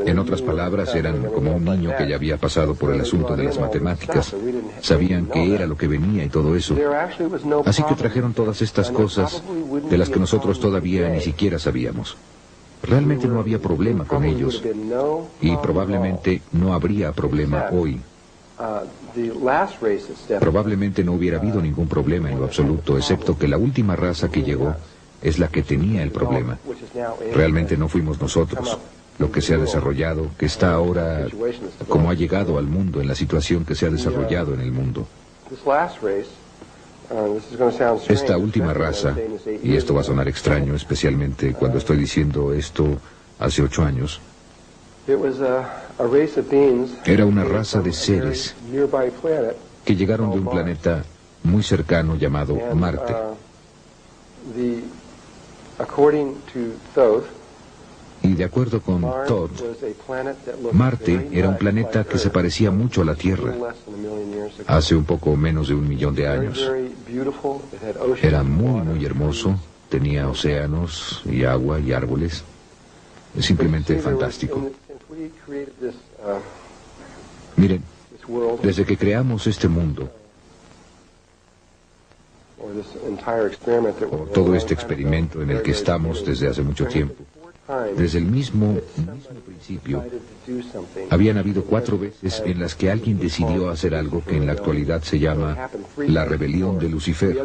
B: En otras palabras, eran como un niño que ya había pasado por el asunto de las matemáticas. Sabían qué era lo que venía y todo eso. Así que trajeron todas estas cosas de las que nosotros todavía ni siquiera sabíamos. Realmente no había problema con ellos, y probablemente no habría problema hoy. Probablemente no hubiera habido ningún problema en lo absoluto, excepto que la última raza que llegó es la que tenía el problema. Realmente no fuimos nosotros. Lo que se ha desarrollado, que está ahora como ha llegado al mundo, en la situación que se ha desarrollado en el mundo. Esta última raza, y esto va a sonar extraño, especialmente cuando estoy diciendo esto hace 8 años, era una raza de seres que llegaron de un planeta muy cercano llamado Marte.
A: Y de acuerdo con Todd, Marte era un planeta que se parecía mucho a la Tierra hace un poco menos de 1 millón de años. Era muy hermoso, tenía océanos y agua y árboles. Es simplemente fantástico. Miren, desde que creamos este mundo, o todo este experimento en el que estamos desde hace mucho tiempo, desde el mismo principio, habían habido 4 veces en las que alguien decidió hacer algo que en la actualidad se llama la rebelión de Lucifer,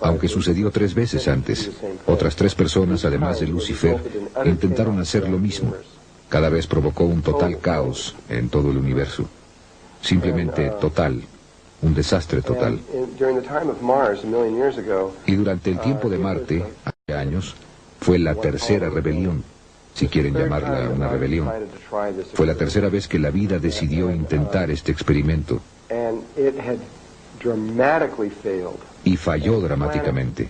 A: aunque sucedió 3 veces antes. Otras 3 personas, además de Lucifer, intentaron hacer lo mismo. Cada vez provocó un total caos en todo el universo. Simplemente total. Un desastre total. Y durante el tiempo de Marte, hace años, fue la 3ª rebelión, si quieren llamarla una rebelión. Fue la 3ª vez que la vida decidió intentar este experimento. Y falló dramáticamente.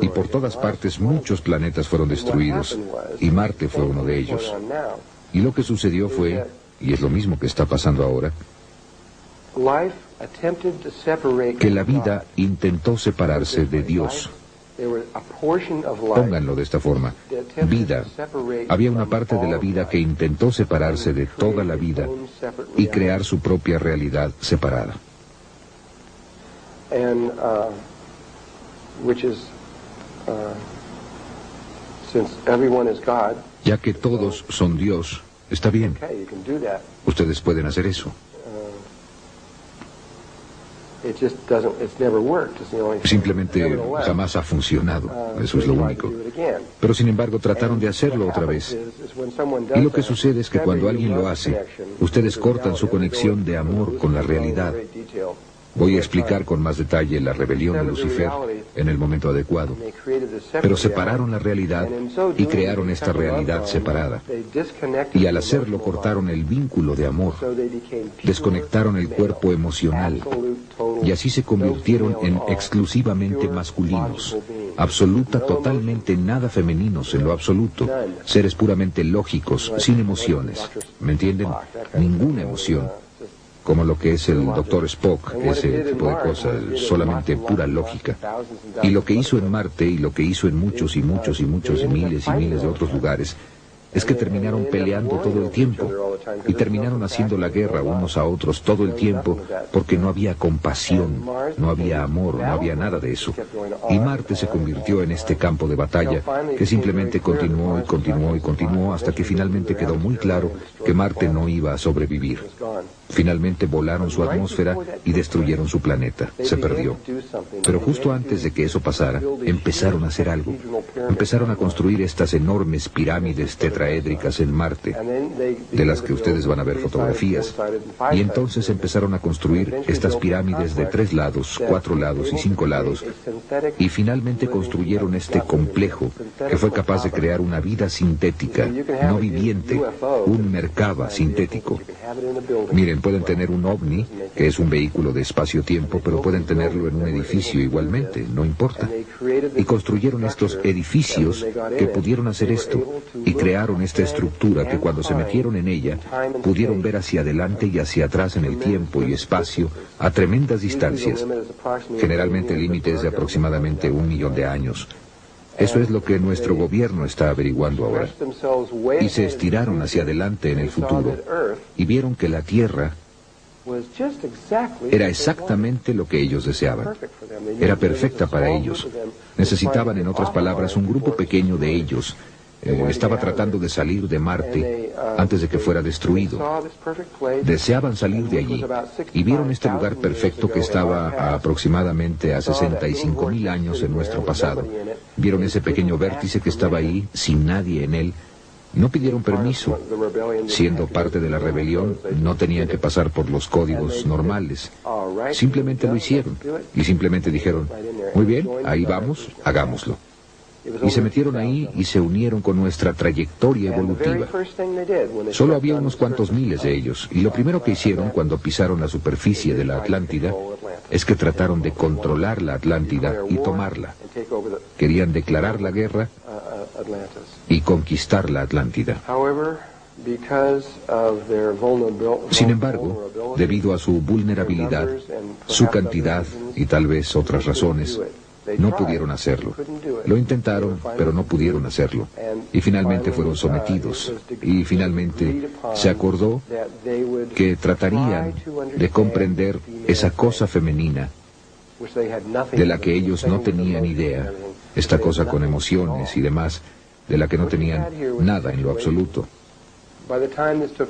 A: Y por todas partes muchos planetas fueron destruidos, y Marte fue uno de ellos. Y lo que sucedió fue, y es lo mismo que está pasando ahora, que la vida intentó separarse de Dios. Pónganlo de esta forma. Vida. Había una parte de la vida que intentó separarse de toda la vida y crear su propia realidad separada. Ya que todos son Dios, está bien. Ustedes pueden hacer eso. Simplemente jamás ha funcionado, eso es lo único. Pero sin embargo trataron de hacerlo otra vez. Y lo que sucede es que cuando alguien lo hace, ustedes cortan su conexión de amor con la realidad. Voy a explicar con más detalle la rebelión de Lucifer en el momento adecuado. Pero separaron la realidad y crearon esta realidad separada. Y al hacerlo cortaron el vínculo de amor. Desconectaron el cuerpo emocional. Y así se convirtieron en exclusivamente masculinos. Absoluta, totalmente nada femeninos en lo absoluto. Seres puramente lógicos, sin emociones. ¿Me entienden? Ninguna emoción. Como lo que es el Dr. Spock, ese tipo de cosas, solamente pura lógica. Y lo que hizo en Marte, y lo que hizo en muchos y miles de otros lugares, es que terminaron peleando todo el tiempo, y terminaron haciendo la guerra unos a otros todo el tiempo, porque no había compasión, no había amor, no había nada de eso. Y Marte se convirtió en este campo de batalla que simplemente continuó y continuó y continuó hasta que finalmente quedó muy claro que Marte no iba a sobrevivir. Finalmente volaron su atmósfera y destruyeron su planeta. Se perdió. Pero justo antes de que eso pasara, empezaron a hacer algo. Empezaron a construir estas enormes pirámides tetraédricas en Marte, de las que ustedes van a ver fotografías. Y entonces empezaron a construir estas pirámides de 3 lados, 4 lados y 5 lados. Y finalmente construyeron este complejo que fue capaz de crear una vida sintética, no viviente, un Merkaba sintético. Miren, pueden tener un ovni, que es un vehículo de espacio-tiempo, pero pueden tenerlo en un edificio igualmente, no importa. Y construyeron estos edificios que pudieron hacer esto, y crearon esta estructura que cuando se metieron en ella, pudieron ver hacia adelante y hacia atrás en el tiempo y espacio a tremendas distancias, generalmente límites de aproximadamente 1 millón de años. Eso es lo que nuestro gobierno está averiguando ahora. Y se estiraron hacia adelante en el futuro y vieron que la Tierra era exactamente lo que ellos deseaban. Era perfecta para ellos. Necesitaban, en otras palabras, un grupo pequeño de ellos. Estaba tratando de salir de Marte antes de que fuera destruido. Deseaban salir de allí y vieron este lugar perfecto que estaba aproximadamente a 65.000 años en nuestro pasado. Vieron ese pequeño vértice que estaba ahí, sin nadie en él. No pidieron permiso. Siendo parte de la rebelión, no tenían que pasar por los códigos normales. Simplemente lo hicieron y simplemente dijeron, muy bien, ahí vamos, hagámoslo. Y se metieron ahí y se unieron con nuestra trayectoria evolutiva. Solo había unos cuantos miles de ellos, y lo primero que hicieron cuando pisaron la superficie de la Atlántida es que trataron de controlar la Atlántida y tomarla. Querían declarar la guerra y conquistar la Atlántida. Sin embargo, debido a su vulnerabilidad, su cantidad y tal vez otras razones, no pudieron hacerlo. Lo intentaron, pero no pudieron hacerlo. Y finalmente fueron sometidos. Y finalmente se acordó que tratarían de comprender esa cosa femenina de la que ellos no tenían idea, esta cosa con emociones y demás, de la que no tenían nada en lo absoluto.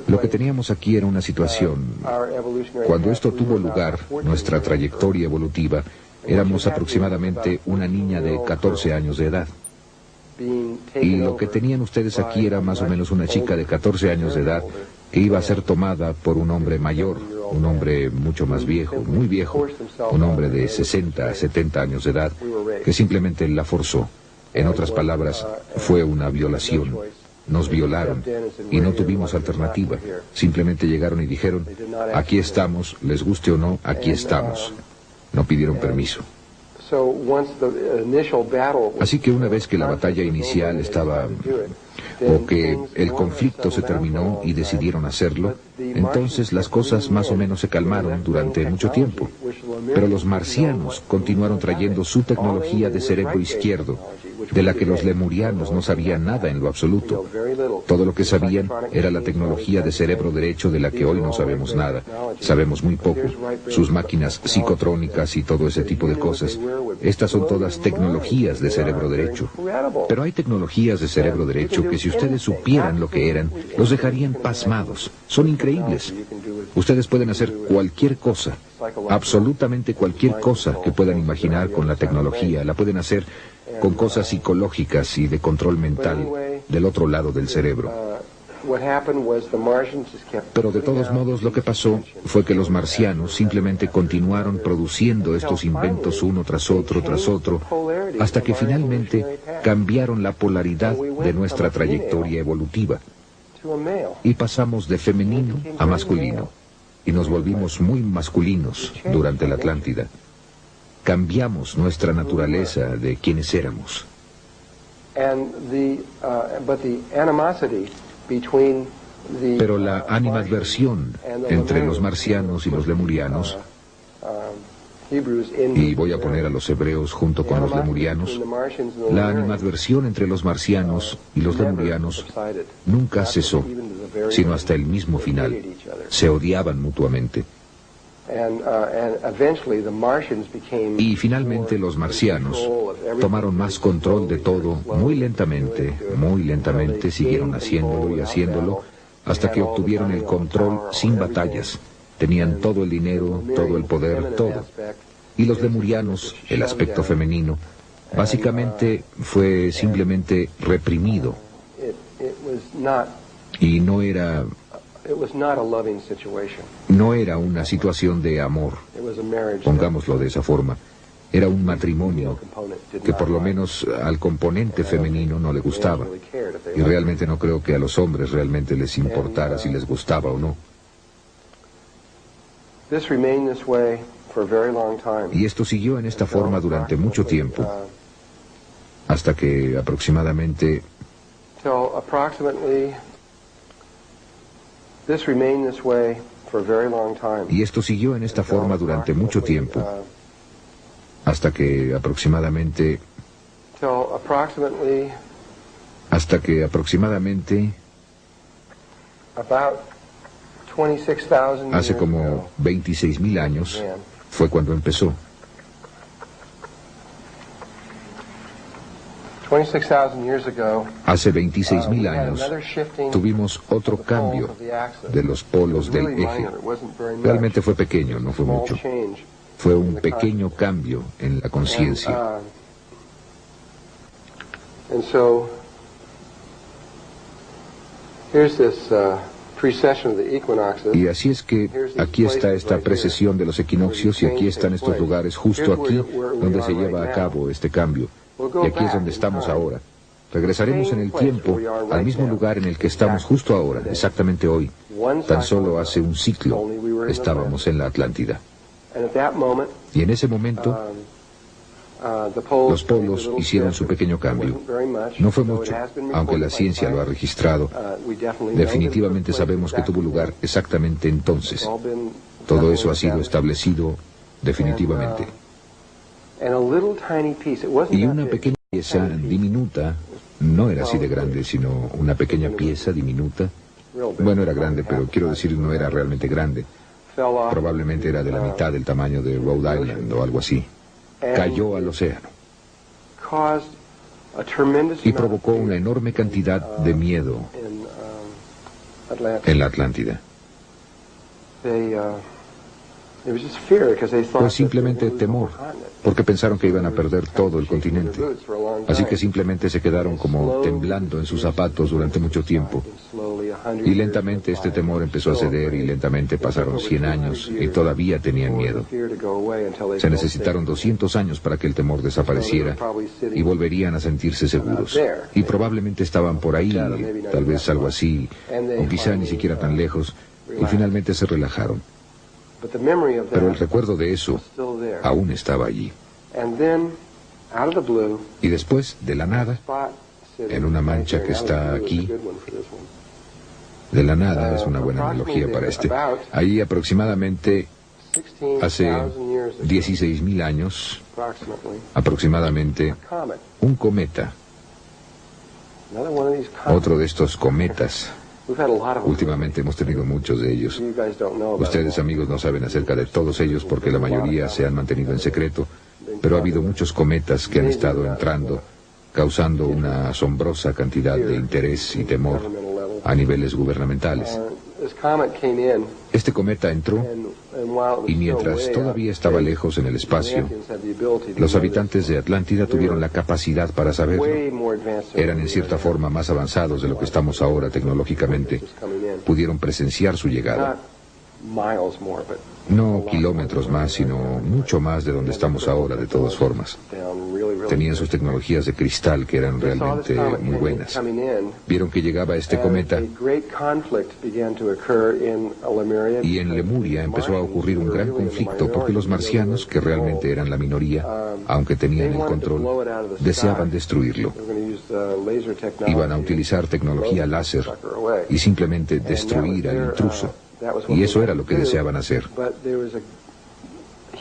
A: Lo que teníamos aquí era una situación. Cuando esto tuvo lugar, nuestra trayectoria evolutiva, éramos aproximadamente una niña de 14 años de edad. Y lo que tenían ustedes aquí era más o menos una chica de 14 años de edad que iba a ser tomada por un hombre mayor, un hombre mucho más viejo, muy viejo, un hombre de 60 a 70 años de edad, que simplemente la forzó. En otras palabras, fue una violación. Nos violaron y no tuvimos alternativa. Simplemente llegaron y dijeron, aquí estamos, les guste o no, aquí estamos. No pidieron permiso. Así que una vez que la batalla inicial estaba, o que el conflicto se terminó y decidieron hacerlo, entonces las cosas más o menos se calmaron durante mucho tiempo. Pero los marcianos continuaron trayendo su tecnología de cerebro izquierdo, de la que los lemurianos no sabían nada en lo absoluto. Todo lo que sabían era la tecnología de cerebro derecho de la que hoy no sabemos nada. Sabemos muy poco. Sus máquinas psicotrónicas y todo ese tipo de cosas. Estas son todas tecnologías de cerebro derecho. Pero hay tecnologías de cerebro derecho que si ustedes supieran lo que eran, los dejarían pasmados. Son increíbles. Ustedes pueden hacer cualquier cosa, absolutamente cualquier cosa que puedan imaginar con la tecnología. La pueden hacer con cosas psicológicas y de control mental del otro lado del cerebro. Pero de todos modos lo que pasó fue que los marcianos simplemente continuaron produciendo estos inventos uno tras otro, hasta que finalmente cambiaron la polaridad de nuestra trayectoria evolutiva. Y pasamos de femenino a masculino. Y nos volvimos muy masculinos durante la Atlántida. Cambiamos nuestra naturaleza de quienes éramos. Pero la animadversión entre los marcianos y los lemurianos, y voy a poner a los hebreos junto con los lemurianos, la animadversión entre los marcianos y los lemurianos nunca cesó, sino hasta el mismo final. Se odiaban mutuamente. Y finalmente los marcianos tomaron más control de todo, muy lentamente, siguieron haciéndolo y haciéndolo, hasta que obtuvieron el control sin batallas. Tenían todo el dinero, todo el poder, todo. Y los lemurianos, el aspecto femenino, básicamente fue simplemente reprimido. Y no era una situación de amor, pongámoslo de esa forma. Era un matrimonio que por lo menos al componente femenino no le gustaba. Y realmente no creo que a los hombres realmente les importara si les gustaba o no. Y esto siguió en esta forma durante mucho tiempo, hasta que aproximadamente Y esto siguió en esta forma durante mucho tiempo, hasta que aproximadamente hace como 26,000 años fue cuando empezó.
C: 26,000
A: Hace 26,000 años tuvimos otro cambio de los polos del eje. Realmente fue pequeño, no fue mucho. Fue un pequeño cambio en la conciencia. Y así es que aquí está esta precesión de los equinoccios y aquí están estos lugares, justo aquí donde se lleva a cabo este cambio. Y aquí es donde estamos ahora. Regresaremos en el tiempo al mismo lugar en el que estamos justo ahora, exactamente hoy. Tan solo hace un ciclo estábamos en la Atlántida. Y en ese momento Los polos hicieron su pequeño cambio. No fue mucho, aunque la ciencia lo ha registrado. Definitivamente sabemos que tuvo lugar exactamente entonces. Todo eso ha sido establecido definitivamente. Y una pequeña pieza diminuta, no era así de grande, sino una pequeña pieza diminuta. Bueno, era grande, pero quiero decir, no era realmente grande. Probablemente era de la mitad del tamaño de Rhode Island o algo así. Cayó al océano y provocó una enorme cantidad de miedo en la Atlántida. Pues simplemente temor, porque pensaron que iban a perder todo el continente. Así que simplemente se quedaron como temblando en sus zapatos durante mucho tiempo. Y lentamente este temor empezó a ceder y lentamente pasaron 100 años y todavía tenían miedo. Se necesitaron 200 años para que el temor desapareciera y volverían a sentirse seguros. Y probablemente estaban por ahí, tal vez algo así, o quizá ni siquiera tan lejos, y finalmente se relajaron. Pero el recuerdo de eso aún estaba allí. Y después, de la nada, en una mancha que está aquí, de la nada es una buena analogía para este. Ahí aproximadamente, hace 16.000 años, aproximadamente, un cometa, otro de estos cometas. Últimamente hemos tenido muchos de ellos. Ustedes, amigos, no saben acerca de todos ellos porque la mayoría se han mantenido en secreto, pero ha habido muchos cometas que han estado entrando, causando una asombrosa cantidad de interés y temor a niveles gubernamentales. Este cometa entró y mientras todavía estaba lejos en el espacio, los habitantes de Atlántida tuvieron la capacidad para saberlo. Eran en cierta forma más avanzados de lo que estamos ahora tecnológicamente. Pudieron presenciar su llegada. No kilómetros más, sino mucho más de donde estamos ahora, de todas formas. Tenían sus tecnologías de cristal que eran realmente muy buenas. Vieron que llegaba este cometa y en Lemuria empezó a ocurrir un gran conflicto porque los marcianos, que realmente eran la minoría, aunque tenían el control, deseaban destruirlo. Iban a utilizar tecnología láser y simplemente destruir al intruso. Y eso era lo que deseaban hacer.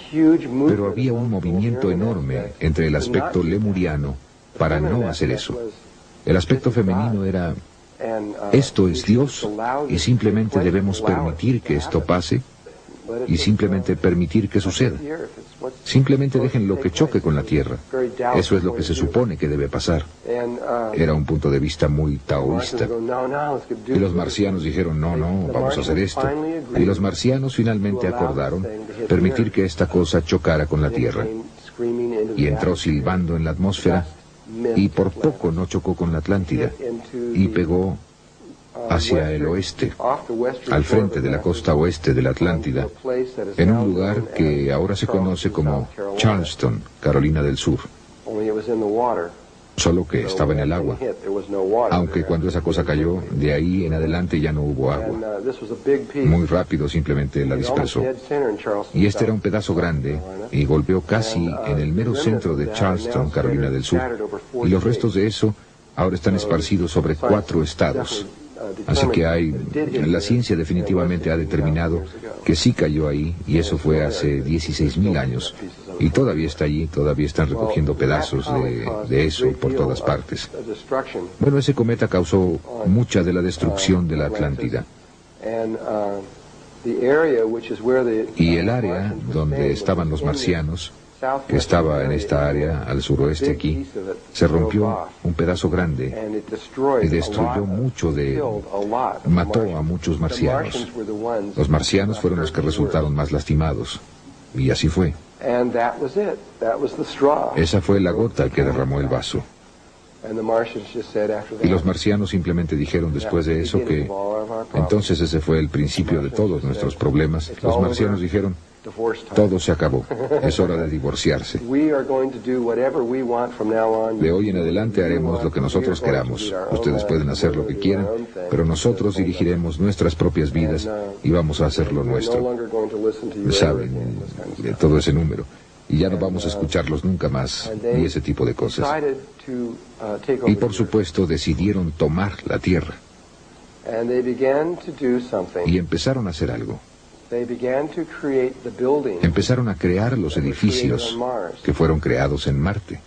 A: Pero había un movimiento enorme entre el aspecto lemuriano para no hacer eso. El aspecto femenino era, esto es Dios y simplemente debemos permitir que esto pase y simplemente permitir que suceda. Simplemente déjenlo que choque con la Tierra. Eso es lo que se supone que debe pasar. Era un punto de vista muy taoísta. Y los marcianos dijeron, no, vamos a hacer esto. Y los marcianos finalmente acordaron permitir que esta cosa chocara con la Tierra. Y entró silbando en la atmósfera y por poco no chocó con la Atlántida y pegó hacia el oeste, al frente de la costa oeste de la Atlántida, en un lugar que ahora se conoce como Charleston, Carolina del Sur. Solo que estaba en el agua, aunque cuando esa cosa cayó, de ahí en adelante ya no hubo agua. Muy rápido simplemente la dispersó. Y este era un pedazo grande y golpeó casi en el mero centro de Charleston, Carolina del Sur. Y los restos de eso ahora están esparcidos sobre 4 estados. Así que la ciencia definitivamente ha determinado que sí cayó ahí, y eso fue hace 16.000 años. Y todavía está allí, todavía están recogiendo pedazos de eso por todas partes. Bueno, ese cometa causó mucha de la destrucción de la Atlántida. Y el área donde estaban los marcianos, que estaba en esta área al suroeste aquí, se rompió un pedazo grande y destruyó mató a muchos marcianos. Los marcianos fueron los que resultaron más lastimados, y así fue. Esa fue la gota que derramó el vaso. Y los marcianos simplemente dijeron después de eso que entonces ese fue el principio de todos nuestros problemas. Los marcianos dijeron, todo se acabó, es hora de divorciarse. De hoy en adelante haremos lo que nosotros queramos. Ustedes pueden hacer lo que quieran, pero nosotros dirigiremos nuestras propias vidas y vamos a hacer lo nuestro. Saben, de todo ese número.
B: y ya no vamos a escucharlos nunca más, y ese tipo de cosas. Y por supuesto decidieron tomar la Tierra. Y empezaron a hacer algo. Empezaron a crear los edificios que fueron creados en Marte.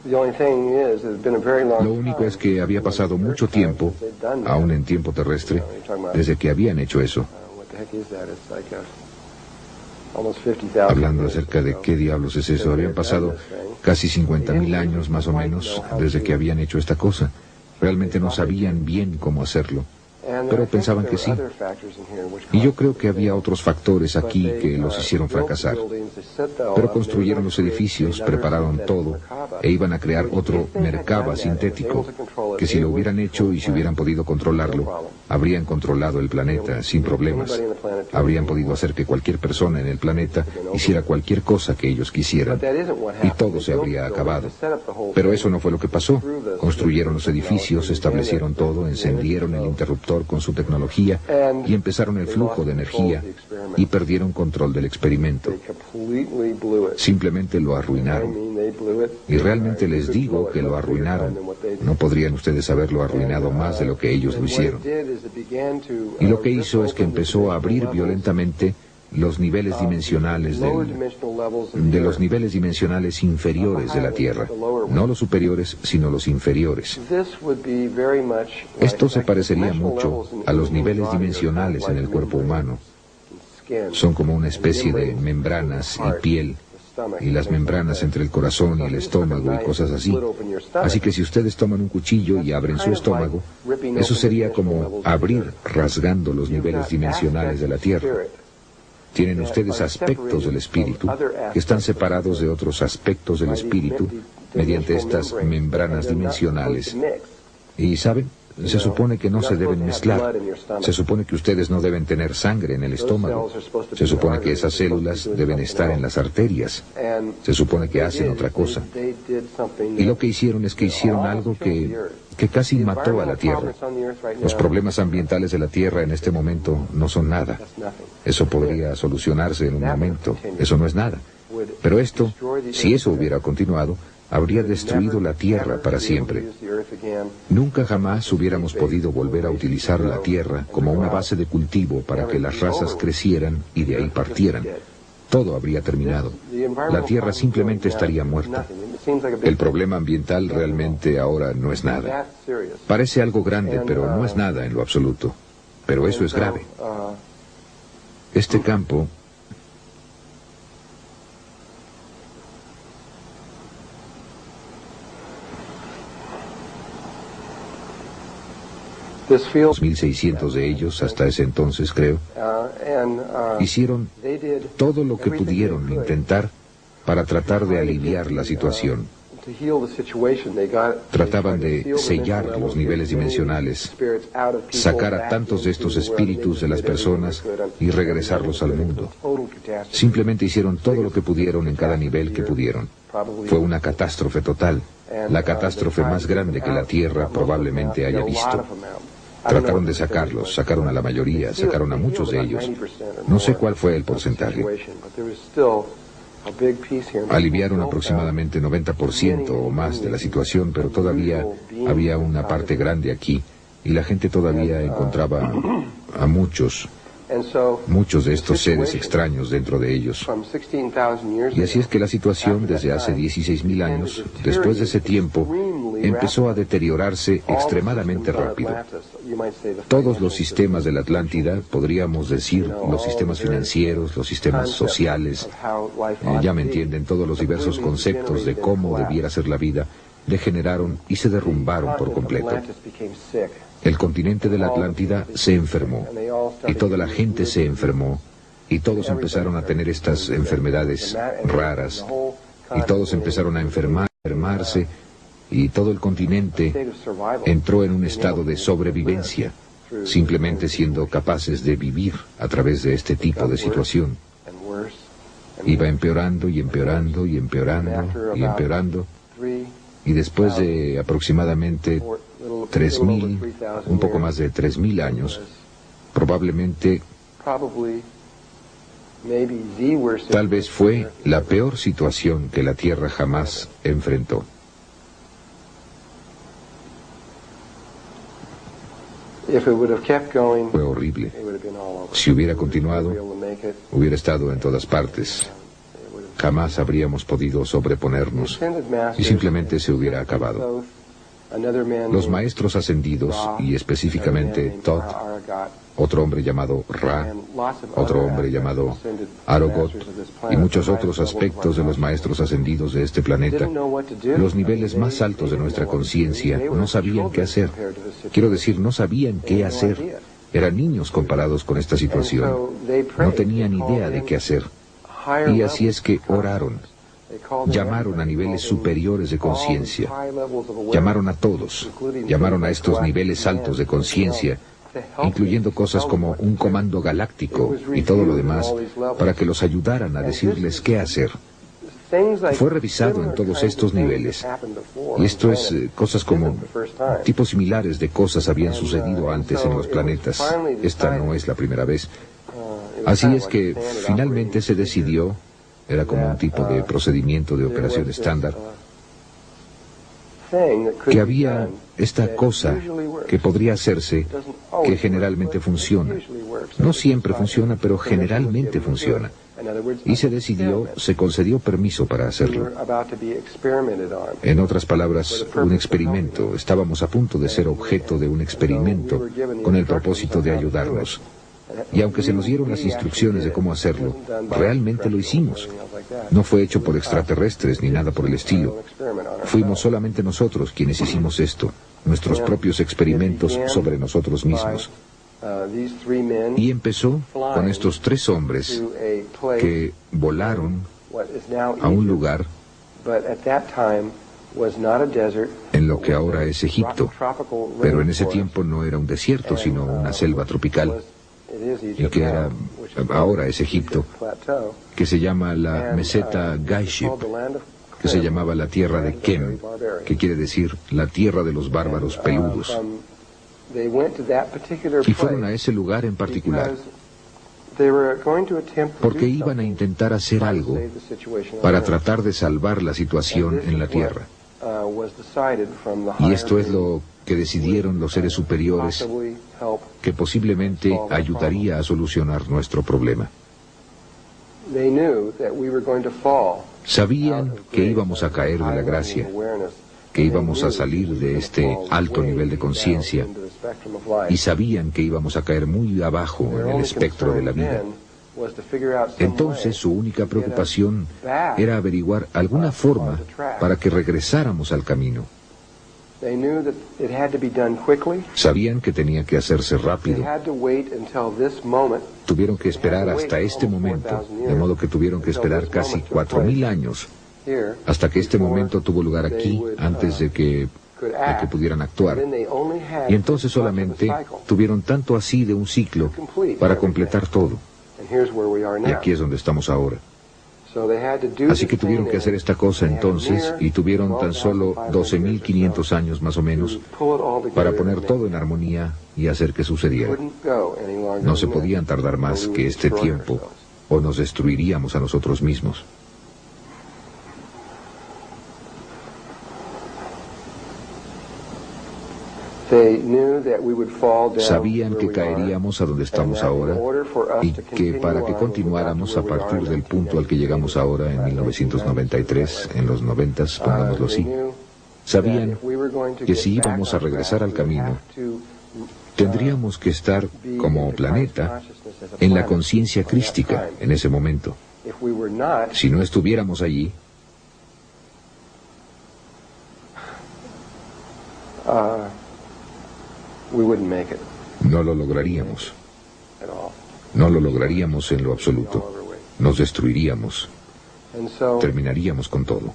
B: Lo único es que había pasado mucho tiempo, aún en tiempo terrestre, desde que habían hecho eso. Hablando acerca de qué diablos es eso, habían pasado casi 50.000 años más o menos desde que habían hecho esta cosa. Realmente no sabían bien cómo hacerlo, pero pensaban que sí. Y yo creo que había otros factores aquí que los hicieron fracasar. Pero construyeron los edificios, prepararon todo, e iban a crear otro Merkaba sintético, que si lo hubieran hecho y si hubieran podido controlarlo, habrían controlado el planeta sin problemas. Habrían podido hacer que cualquier persona en el planeta hiciera cualquier cosa que ellos quisieran, y todo se habría acabado. Pero eso no fue lo que pasó. Construyeron los edificios, establecieron todo, encendieron el interruptor con su tecnología y empezaron el flujo de energía y perdieron control del experimento. Simplemente lo arruinaron. Y realmente les digo que lo arruinaron. No podrían ustedes haberlo arruinado más de lo que ellos lo hicieron. Y lo que hizo es que empezó a abrir violentamente los niveles dimensionales de los niveles dimensionales inferiores de la Tierra. No los superiores, sino los inferiores. Esto se parecería mucho a los niveles dimensionales en el cuerpo humano. Son como una especie de membranas y piel, y las membranas entre el corazón y el estómago y cosas así. Así que si ustedes toman un cuchillo y abren su estómago, eso sería como abrir rasgando los niveles dimensionales de la Tierra. Tienen ustedes aspectos del espíritu que están separados de otros aspectos del espíritu mediante estas membranas dimensionales. Y ¿saben? Se supone que no se deben mezclar. Se supone que ustedes no deben tener sangre en el estómago. Se supone que esas células deben estar en las arterias. Se supone que hacen otra cosa. Y lo que hicieron es que hicieron algo que casi mató a la Tierra. Los problemas ambientales de la Tierra en este momento no son nada. Eso podría solucionarse en un momento. Eso no es nada. Pero esto, si eso hubiera continuado, habría destruido la Tierra para siempre. Nunca jamás hubiéramos podido volver a utilizar la Tierra como una base de cultivo para que las razas crecieran y de ahí partieran. Todo habría terminado. La Tierra simplemente estaría muerta. El problema ambiental realmente ahora no es nada. Parece algo grande, pero no es nada en lo absoluto. Pero eso es grave. Este campo los 1.600 de ellos, hasta ese entonces creo, hicieron todo lo que pudieron intentar para tratar de aliviar la situación. Trataban de sellar los niveles dimensionales, sacar a tantos de estos espíritus de las personas y regresarlos al mundo. Simplemente hicieron todo lo que pudieron en cada nivel que pudieron. Fue una catástrofe total, la catástrofe más grande que la Tierra probablemente haya visto. Trataron de sacarlos, sacaron a la mayoría, sacaron a muchos de ellos. No sé cuál fue el porcentaje. Aliviaron aproximadamente 90% o más de la situación, pero todavía había una parte grande aquí, y la gente todavía encontraba a muchos de estos seres extraños dentro de ellos. Y así es que la situación desde hace 16.000 años, después de ese tiempo, empezó a deteriorarse extremadamente rápido. Todos los sistemas de la Atlántida, podríamos decir, los sistemas financieros, los sistemas sociales, ya me entienden, todos los diversos conceptos de cómo debiera ser la vida, degeneraron y se derrumbaron por completo. El continente de la Atlántida se enfermó, y toda la gente se enfermó, y todos empezaron a tener estas enfermedades raras, y todos empezaron a enfermarse, y todo el continente entró en un estado de sobrevivencia, simplemente siendo capaces de vivir a través de este tipo de situación. Iba empeorando y empeorando y empeorando y empeorando, y después de aproximadamente 3.000, un poco más de 3.000 años, probablemente
A: Tal vez fue la peor situación que la Tierra jamás enfrentó. Fue horrible. Si hubiera continuado, hubiera estado en todas partes. Jamás habríamos podido sobreponernos y simplemente se hubiera acabado. Los maestros ascendidos, y específicamente Thoth, otro hombre llamado Ra, otro hombre llamado Arogot, y muchos otros aspectos de los maestros ascendidos de este planeta, los niveles más altos de nuestra conciencia no sabían qué hacer. Quiero decir, no sabían qué hacer. Eran niños comparados con esta situación. No tenían idea de qué hacer. Y así es que oraron. Llamaron a niveles superiores de conciencia. Llamaron a todos. Llamaron a estos niveles altos de conciencia, incluyendo cosas como un comando galáctico y todo lo demás, para que los ayudaran a decirles qué hacer. Fue revisado en todos estos niveles. Y esto es cosas como tipos similares de cosas habían sucedido antes en los planetas. Esta no es la primera vez. Así es que finalmente se decidió, era como un tipo de procedimiento de operación estándar, que había esta cosa que podría hacerse, que generalmente funciona. No siempre funciona, pero generalmente funciona. Y se decidió, se concedió permiso para hacerlo. En otras palabras, un experimento. Estábamos a punto de ser objeto de un experimento con el propósito de ayudarnos. Y aunque se nos dieron las instrucciones de cómo hacerlo, realmente lo hicimos. No fue hecho por extraterrestres ni nada por el estilo. Fuimos solamente nosotros quienes hicimos esto, nuestros propios experimentos sobre nosotros mismos. Y empezó con estos 3 hombres que volaron a un lugar en lo que ahora es Egipto, pero en ese tiempo no era un desierto, sino una selva tropical, y que ahora es Egipto, que se llama la meseta Gaiship, que se llamaba la tierra de Kem, que quiere decir la tierra de los bárbaros peludos. Y fueron a ese lugar en particular porque iban a intentar hacer algo para tratar de salvar la situación en la tierra. Y esto es lo que decidieron los seres superiores, que posiblemente ayudaría a solucionar nuestro problema. Sabían que íbamos a caer de la gracia, que íbamos a salir de este alto nivel de conciencia, y sabían que íbamos a caer muy abajo en el espectro de la vida. Entonces su única preocupación era averiguar alguna forma para que regresáramos al camino. Sabían que tenía que hacerse rápido. Tuvieron que esperar hasta este momento, de modo que tuvieron que esperar casi 4.000 años hasta que este momento tuvo lugar aquí, antes de que pudieran actuar. Y entonces solamente tuvieron tanto así de un ciclo para completar todo. Y aquí es donde estamos ahora. Así que tuvieron que hacer esta cosa entonces, y tuvieron tan solo 12.500 años más o menos para poner todo en armonía y hacer que sucediera. No se podían tardar más que este tiempo, o nos destruiríamos a nosotros mismos. Sabían que caeríamos a donde estamos ahora y que para que continuáramos a partir del punto al que llegamos ahora en 1993, en los 90s, pongámoslo así, sabían que si íbamos a regresar al camino, tendríamos que estar como planeta en la conciencia crística en ese momento. Si no estuviéramos allí, no lo lograríamos. No lo lograríamos en lo absoluto. Nos destruiríamos. Terminaríamos con todo.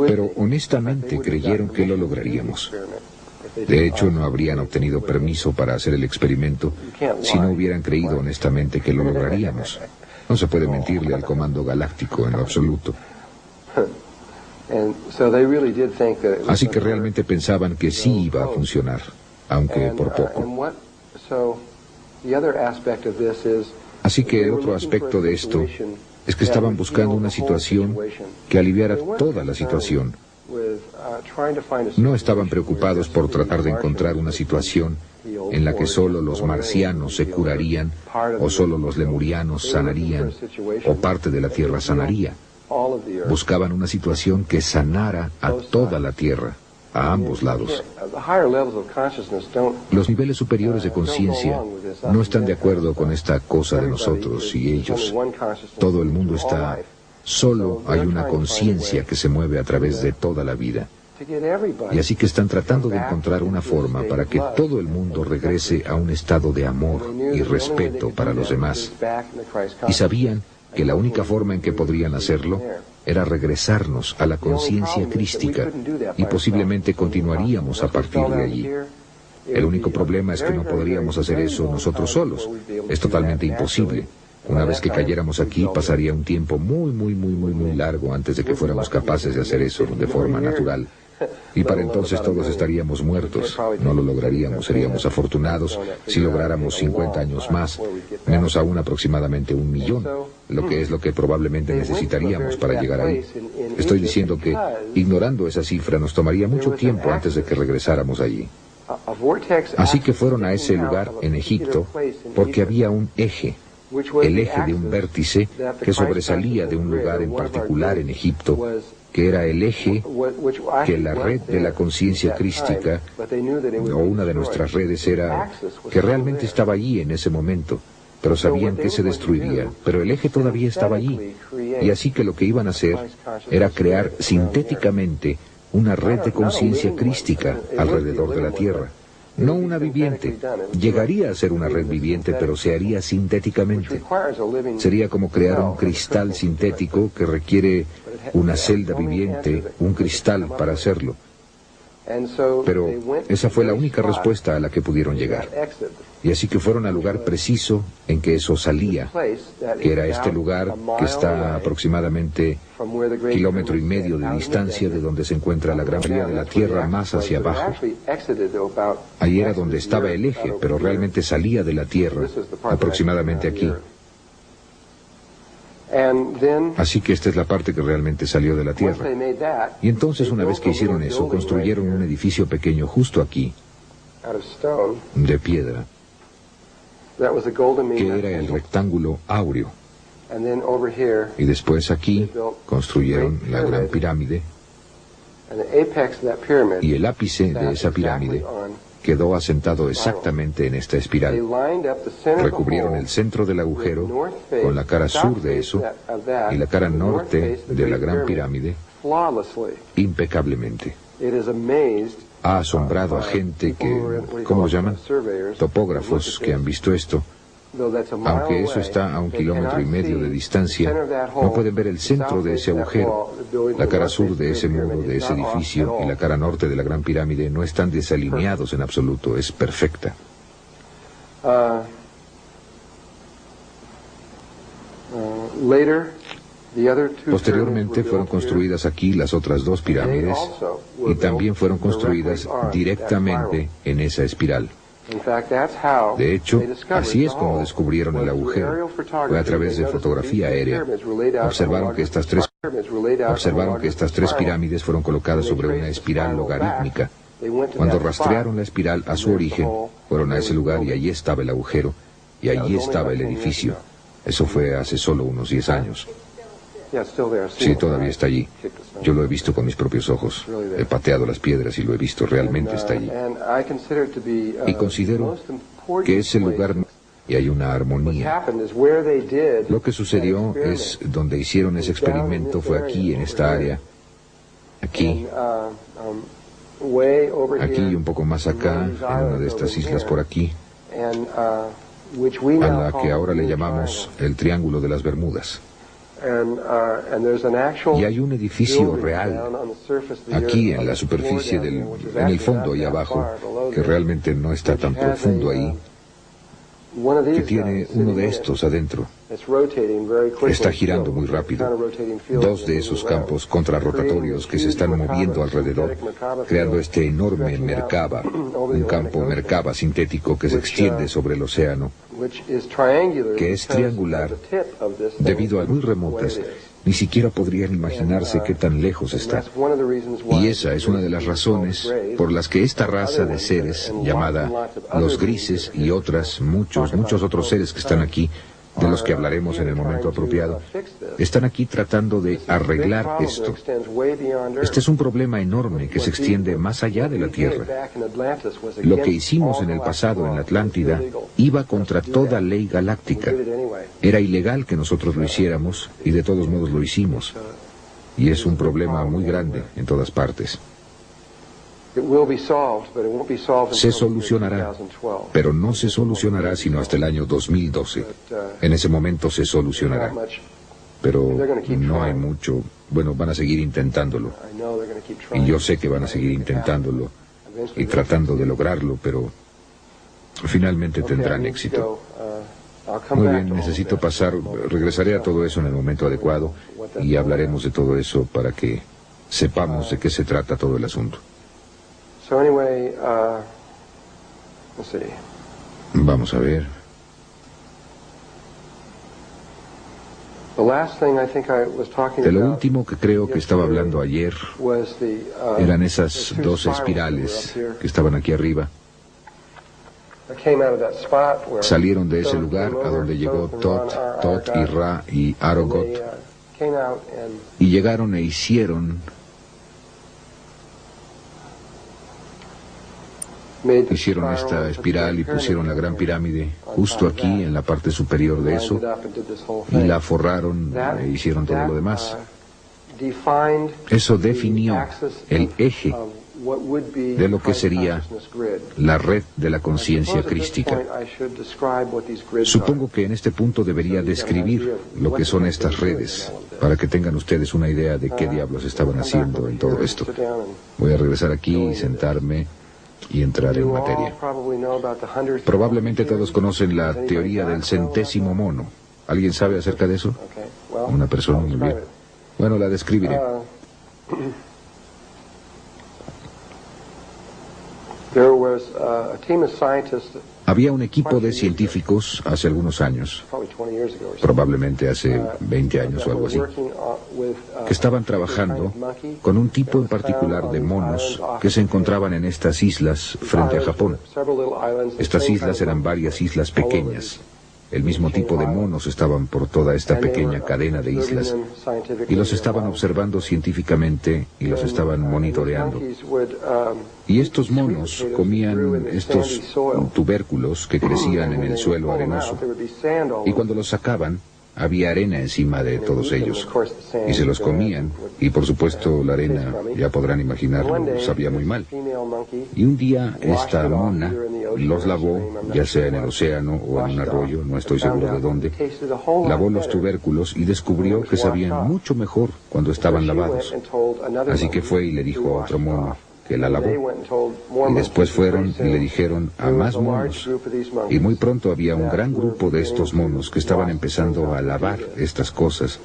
A: Pero honestamente creyeron que lo lograríamos. De hecho, no habrían obtenido permiso para hacer el experimento si no hubieran creído honestamente que lo lograríamos. No se puede mentirle al comando galáctico en lo absoluto. Así que realmente pensaban que sí iba a funcionar, aunque por poco. Así que el otro aspecto de esto es que estaban buscando una situación que aliviara toda la situación. No estaban preocupados por tratar de encontrar una situación en la que solo los marcianos se curarían, o solo los lemurianos sanarían, o parte de la Tierra sanaría. Buscaban una situación que sanara a toda la Tierra, a ambos lados. Los niveles superiores de conciencia no están de acuerdo con esta cosa de nosotros y ellos. Todo el mundo está... Solo hay una conciencia que se mueve a través de toda la vida. Y así que están tratando de encontrar una forma para que todo el mundo regrese a un estado de amor y respeto para los demás. Y sabían que la única forma en que podrían hacerlo era regresarnos a la conciencia crística, y posiblemente continuaríamos a partir de allí. El único problema es que no podríamos hacer eso nosotros solos. Es totalmente imposible. Una vez que cayéramos aquí, pasaría un tiempo muy largo antes de que fuéramos capaces de hacer eso de forma natural. Y para entonces todos estaríamos muertos. No lo lograríamos, seríamos afortunados si lográramos 50 años más, menos aún aproximadamente 1 millón, lo que es lo que probablemente necesitaríamos para llegar ahí. Estoy diciendo que, ignorando esa cifra, nos tomaría mucho tiempo antes de que regresáramos allí. Así que fueron a ese lugar en Egipto porque había un eje. El eje de un vértice que sobresalía de un lugar en particular en Egipto, que era el eje que la red de la conciencia crística, o una de nuestras redes, era que realmente estaba allí en ese momento, pero sabían que se destruiría, pero el eje todavía estaba allí, y así que lo que iban a hacer era crear sintéticamente una red de conciencia crística alrededor de la Tierra. No una viviente. Llegaría a ser una red viviente, pero se haría sintéticamente. Sería como crear un cristal sintético que requiere una celda viviente, un cristal para hacerlo. Pero esa fue la única respuesta a la que pudieron llegar. Y así que fueron al lugar preciso en que eso salía, que era este lugar que está a aproximadamente 1,5 kilómetros de distancia de donde se encuentra la gran mayoría de la Tierra más hacia abajo. Ahí era donde estaba el eje, pero realmente salía de la Tierra, aproximadamente aquí. Así que esta es la parte que realmente salió de la Tierra. Y entonces, una vez que hicieron eso, construyeron un edificio pequeño justo aquí, de piedra, que era el rectángulo áureo. Y después aquí construyeron la gran pirámide, y el ápice de esa pirámide quedó asentado exactamente en esta espiral. Recubrieron el centro del agujero con la cara sur de eso y la cara norte de la gran pirámide impecablemente. Ha asombrado a gente que, ¿cómo llaman? Topógrafos que han visto esto. Aunque eso está a 1,5 kilómetros de distancia, no pueden ver el centro de ese agujero. La cara sur de ese muro, de ese edificio, y la cara norte de la gran pirámide no están desalineados en absoluto, es perfecta. Posteriormente fueron construidas aquí las otras 2 pirámides, y también fueron construidas directamente en esa espiral. De hecho, así es como descubrieron el agujero. Fue a través de fotografía aérea. Observaron que estas tres pirámides fueron colocadas sobre una espiral logarítmica. Cuando rastrearon la espiral a su origen, fueron a ese lugar y allí estaba el agujero, y allí estaba el edificio. Eso fue hace solo unos 10 años. Sí, todavía está allí. Yo lo he visto con mis propios ojos. He pateado las piedras y lo he visto, realmente está allí. Y considero que ese lugar, y hay una armonía. Lo que sucedió es, donde hicieron ese experimento fue aquí, en esta área. Aquí. Aquí y un poco más acá, en una de estas islas por aquí, a la que ahora le llamamos el Triángulo de las Bermudas. Y hay un edificio real aquí en la superficie en el fondo y abajo, que realmente no está tan profundo ahí, que tiene uno de estos adentro.
B: Está girando muy rápido. Dos de esos campos contrarrotatorios que se están moviendo alrededor, creando este enorme Merkaba, un campo Merkaba sintético que se extiende sobre el océano, que es triangular debido a muy remotas. Ni siquiera podrían imaginarse qué tan lejos está. Y esa es una de las razones por las que esta raza de seres, llamada los grises y muchos otros seres que están aquí, de los que hablaremos en el momento apropiado, están aquí tratando de arreglar esto. Este es un problema enorme que se extiende más allá de la Tierra. Lo que hicimos en el pasado en la Atlántida iba contra toda ley galáctica. Era ilegal que nosotros lo hiciéramos y de todos modos lo hicimos. Y es un problema muy grande en todas partes. Se solucionará, pero no se solucionará sino hasta el año 2012. En ese momento se solucionará. Pero no hay mucho. Bueno, van a seguir intentándolo. Y yo sé que van a seguir intentándolo y tratando de lograrlo, pero finalmente tendrán éxito. Muy bien, necesito pasar. Regresaré a todo eso en el momento adecuado y hablaremos de todo eso para que sepamos de qué se trata todo el asunto. Vamos a ver. De lo último que creo que estaba hablando ayer eran esas dos espirales que estaban aquí arriba. Salieron de ese lugar a donde llegó Tot y Ra y Arogot, y llegaron e hicieron esta espiral y pusieron la gran pirámide justo aquí en la parte superior de eso y la forraron e hicieron todo lo demás. Eso definió el eje de lo que sería la red de la conciencia crística. Supongo que en este punto debería describir lo que son estas redes, para que tengan ustedes una idea de qué diablos estaban haciendo en todo esto. Voy a regresar aquí y sentarme y entrar en materia. Probablemente todos conocen la teoría del centésimo mono. ¿Alguien sabe acerca de eso? Una persona, muy bien. Bueno, la describiré. Había un equipo de científicos hace algunos años, probablemente hace 20 años o algo así, que estaban trabajando con un tipo en particular de monos que se encontraban en estas islas frente a Japón. Estas islas eran varias islas pequeñas. El mismo tipo de monos estaban por toda esta pequeña cadena de islas y los estaban observando científicamente y los estaban monitoreando. Y estos monos comían estos tubérculos que crecían en el suelo arenoso y cuando los sacaban había arena encima de todos ellos y se los comían y por supuesto la arena, ya podrán imaginarlo, sabía muy mal. Y un día esta mona los lavó, ya sea en el océano o en un arroyo, no estoy seguro de dónde, lavó los tubérculos y descubrió que sabían mucho mejor cuando estaban lavados. Así que fue y le dijo a otro mono que la lavó. Y después fueron y le dijeron a más monos. Y muy pronto había un gran grupo de estos monos que estaban empezando a lavar estas cosas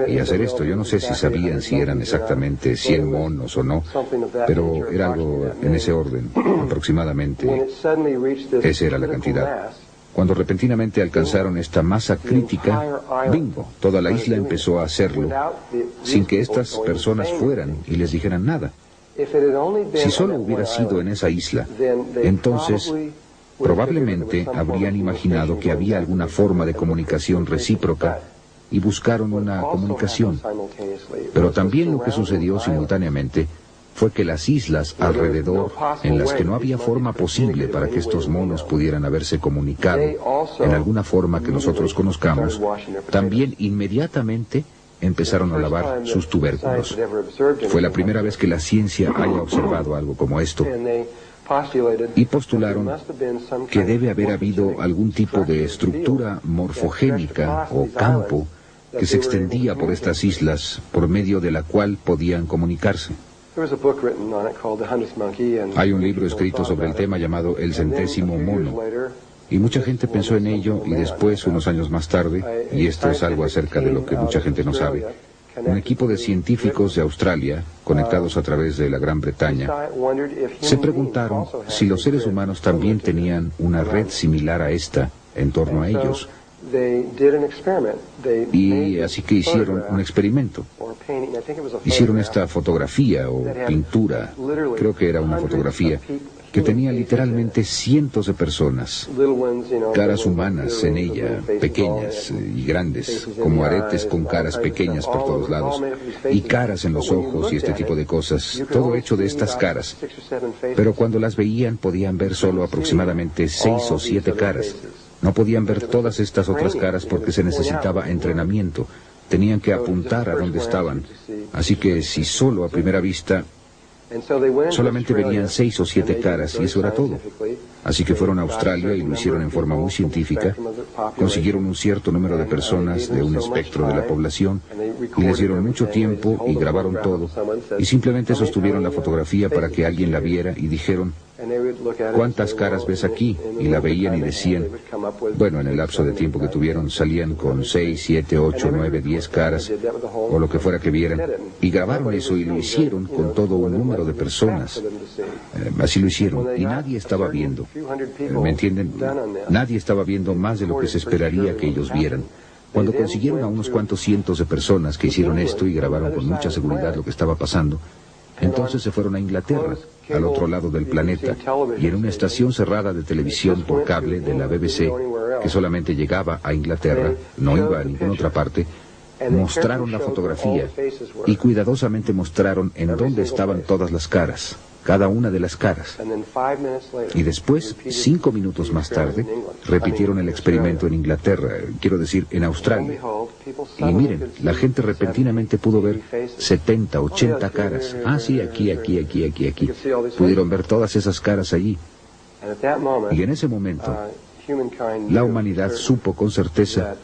B: y hacer esto. Yo no sé si sabían si eran exactamente 100 monos o no, pero era algo en ese orden, aproximadamente. Esa era la cantidad. Cuando repentinamente alcanzaron esta masa crítica, bingo, toda la isla empezó a hacerlo, sin que estas personas fueran y les dijeran nada. Si solo hubiera sido en esa isla, entonces probablemente habrían imaginado que había alguna forma de comunicación recíproca y buscaron una comunicación. Pero también lo que sucedió simultáneamente fue que las islas alrededor, en las que no había forma posible para que estos monos pudieran haberse comunicado en alguna forma que nosotros conozcamos, también inmediatamente empezaron a lavar sus tubérculos. Fue la primera vez que la ciencia haya observado algo como esto. Y postularon que debe haber habido algún tipo de estructura morfogénica o campo que se extendía por estas islas, por medio de la cual podían comunicarse. Hay un libro escrito sobre el tema llamado El centésimo mono. Y mucha gente pensó en ello y después, unos años más tarde, y esto es algo acerca de lo que mucha gente no sabe, un equipo de científicos de Australia, conectados a través de la Gran Bretaña, se preguntaron si los seres humanos también tenían una red similar a esta en torno a ellos. Y así que hicieron un experimento. Hicieron esta fotografía o pintura, creo que era una fotografía, que tenía literalmente cientos de personas, caras humanas en ella, pequeñas y grandes, como aretes con caras pequeñas por todos lados, y caras en los ojos y este tipo de cosas, todo hecho de estas caras. Pero cuando las veían podían ver solo aproximadamente 6 o 7 caras. No podían ver todas estas otras caras porque se necesitaba entrenamiento. Tenían que apuntar a dónde estaban. Así que si solo a primera vista solamente verían 6 o 7 caras y eso era todo. Así que fueron a Australia y lo hicieron en forma muy científica. Consiguieron un cierto número de personas de un espectro de la población y les dieron mucho tiempo y grabaron todo y simplemente sostuvieron la fotografía para que alguien la viera y dijeron: ¿cuántas caras ves aquí? Y la veían y decían, bueno, en el lapso de tiempo que tuvieron salían con 6, 7, 8, 9, 10 caras o lo que fuera que vieran y grabaron eso y lo hicieron con todo un número de personas. Así lo hicieron y nadie estaba viendo. ¿Me entienden? Nadie estaba viendo más de lo que se esperaría que ellos vieran. Cuando consiguieron a unos cuantos cientos de personas que hicieron esto y grabaron con mucha seguridad lo que estaba pasando, entonces se fueron a Inglaterra, al otro lado del planeta, y en una estación cerrada de televisión por cable de la BBC, que solamente llegaba a Inglaterra, no iba a ninguna otra parte, mostraron la fotografía y cuidadosamente mostraron en dónde estaban todas las caras, cada una de las caras. Y después, 5 minutos más tarde, repitieron el experimento en Inglaterra, quiero decir, en Australia. Y miren, la gente repentinamente pudo ver 70, 80 caras. Ah, sí, aquí. Pudieron ver todas esas caras allí. Y en ese momento, la humanidad supo con certeza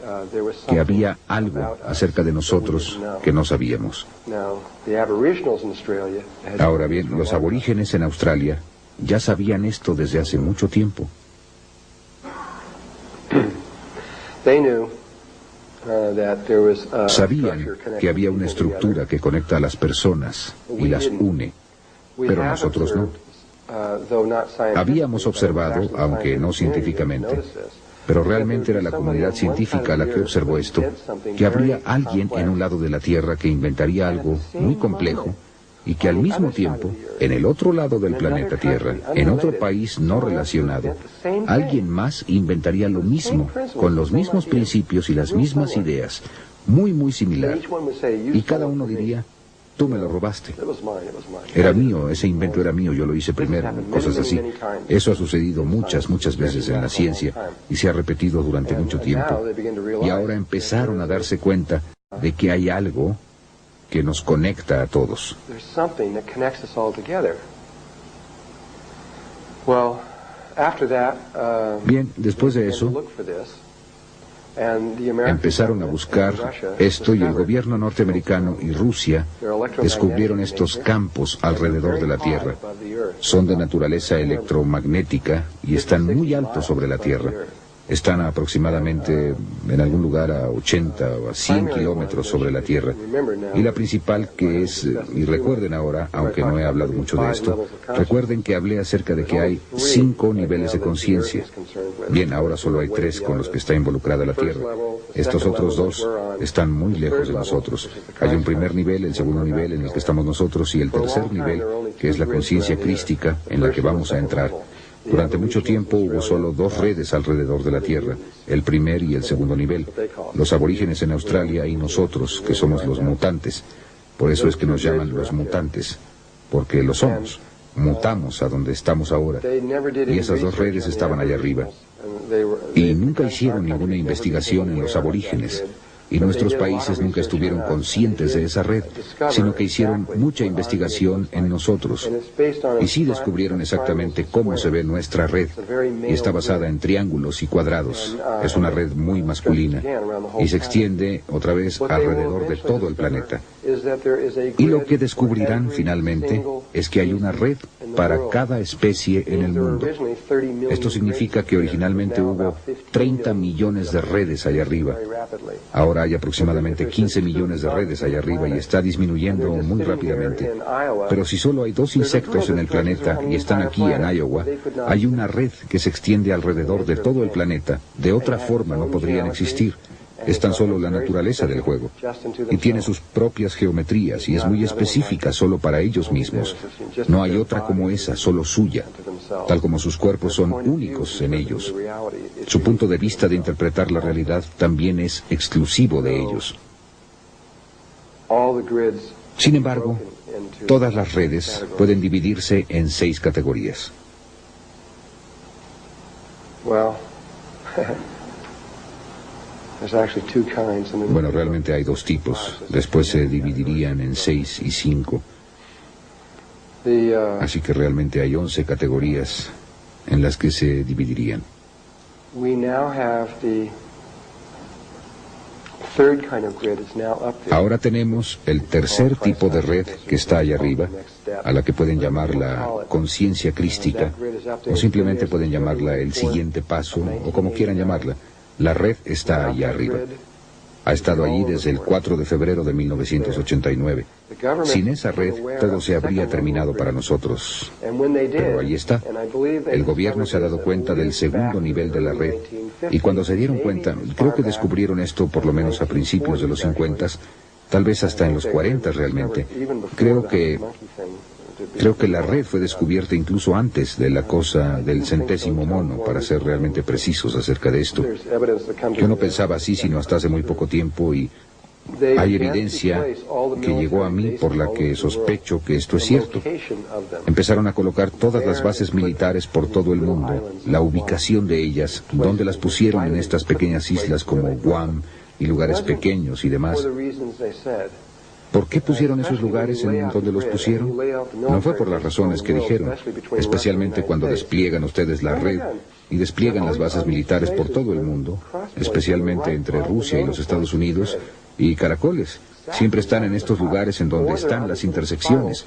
B: que había algo acerca de nosotros que no sabíamos. Ahora bien, los aborígenes en Australia ya sabían esto desde hace mucho tiempo. Sabían que había una estructura que conecta a las personas y las une, pero nosotros no. Habíamos observado, aunque no científicamente, pero realmente era la comunidad científica la que observó esto, que habría alguien en un lado de la Tierra que inventaría algo muy complejo y que al mismo tiempo, en el otro lado del planeta Tierra, en otro país no relacionado, alguien más inventaría lo mismo, con los mismos principios y las mismas ideas, muy similar. Y cada uno diría: tú me lo robaste. Era mío, ese invento era mío, yo lo hice primero, cosas así. Eso ha sucedido muchas veces en la ciencia y se ha repetido durante mucho tiempo. Y ahora empezaron a darse cuenta de que hay algo que nos conecta a todos. Bien, después de eso, empezaron a buscar esto y el gobierno norteamericano y Rusia descubrieron estos campos alrededor de la Tierra. Son de naturaleza electromagnética y están muy altos sobre la Tierra. Están aproximadamente en algún lugar a 80 o a 100 kilómetros sobre la Tierra. Y la principal que es, y recuerden ahora, aunque no he hablado mucho de esto, recuerden que hablé acerca de que hay 5 niveles de conciencia. Bien, ahora solo hay 3 con los que está involucrada la Tierra. Estos otros 2 están muy lejos de nosotros. Hay un primer nivel, el segundo nivel en el que estamos nosotros y el tercer nivel, que es la conciencia crística en la que vamos a entrar. Durante mucho tiempo hubo solo 2 redes alrededor de la Tierra, el primer y el segundo nivel. Los aborígenes en Australia y nosotros, que somos los mutantes. Por eso es que nos llaman los mutantes, porque lo somos. Mutamos a donde estamos ahora. Y esas 2 redes estaban allá arriba. Y nunca hicieron ninguna investigación en los aborígenes. Y nuestros países nunca estuvieron conscientes de esa red, sino que hicieron mucha investigación en nosotros. Y sí descubrieron exactamente cómo se ve nuestra red. Y está basada en triángulos y cuadrados. Es una red muy masculina. Y se extiende, otra vez, alrededor de todo el planeta. Y lo que descubrirán finalmente es que hay una red para cada especie en el mundo. Esto significa que originalmente hubo 30 millones de redes allá arriba. Ahora hay aproximadamente 15 millones de redes allá arriba y está disminuyendo muy rápidamente. Pero si solo hay 2 insectos en el planeta y están aquí en Iowa, hay una red que se extiende alrededor de todo el planeta. De otra forma no podrían existir. Es tan solo la naturaleza del juego. Y tiene sus propias geometrías y es muy específica solo para ellos mismos. No hay otra como esa, solo suya. Tal como sus cuerpos son únicos en ellos. Su punto de vista de interpretar la realidad también es exclusivo de ellos. Sin embargo, todas las redes pueden dividirse en 6 categorías. Bueno, realmente hay 2 tipos. Después se dividirían en 6 y 5. Así que realmente hay 11 categorías en las que se dividirían. Ahora tenemos el tercer tipo de red que está allá arriba, a la que pueden llamar la conciencia crística, o simplemente pueden llamarla el siguiente paso, o como quieran llamarla. La red está allá arriba. Ha estado allí desde el 4 de febrero de 1989. Sin esa red, todo se habría terminado para nosotros. Pero ahí está. El gobierno se ha dado cuenta del segundo nivel de la red. Y cuando se dieron cuenta, creo que descubrieron esto por lo menos a principios de los 50, tal vez hasta en los 40 realmente. Creo que la red fue descubierta incluso antes de la cosa del 100º mono, para ser realmente precisos acerca de esto. Yo no pensaba así sino hasta hace muy poco tiempo y hay evidencia que llegó a mí por la que sospecho que esto es cierto. Empezaron a colocar todas las bases militares por todo el mundo, la ubicación de ellas, dónde las pusieron en estas pequeñas islas como Guam y lugares pequeños y demás. ¿Por qué pusieron esos lugares en donde los pusieron? No fue por las razones que dijeron, especialmente cuando despliegan ustedes la red y despliegan las bases militares por todo el mundo, especialmente entre Rusia y los Estados Unidos, y caracoles. Siempre están en estos lugares en donde están las intersecciones,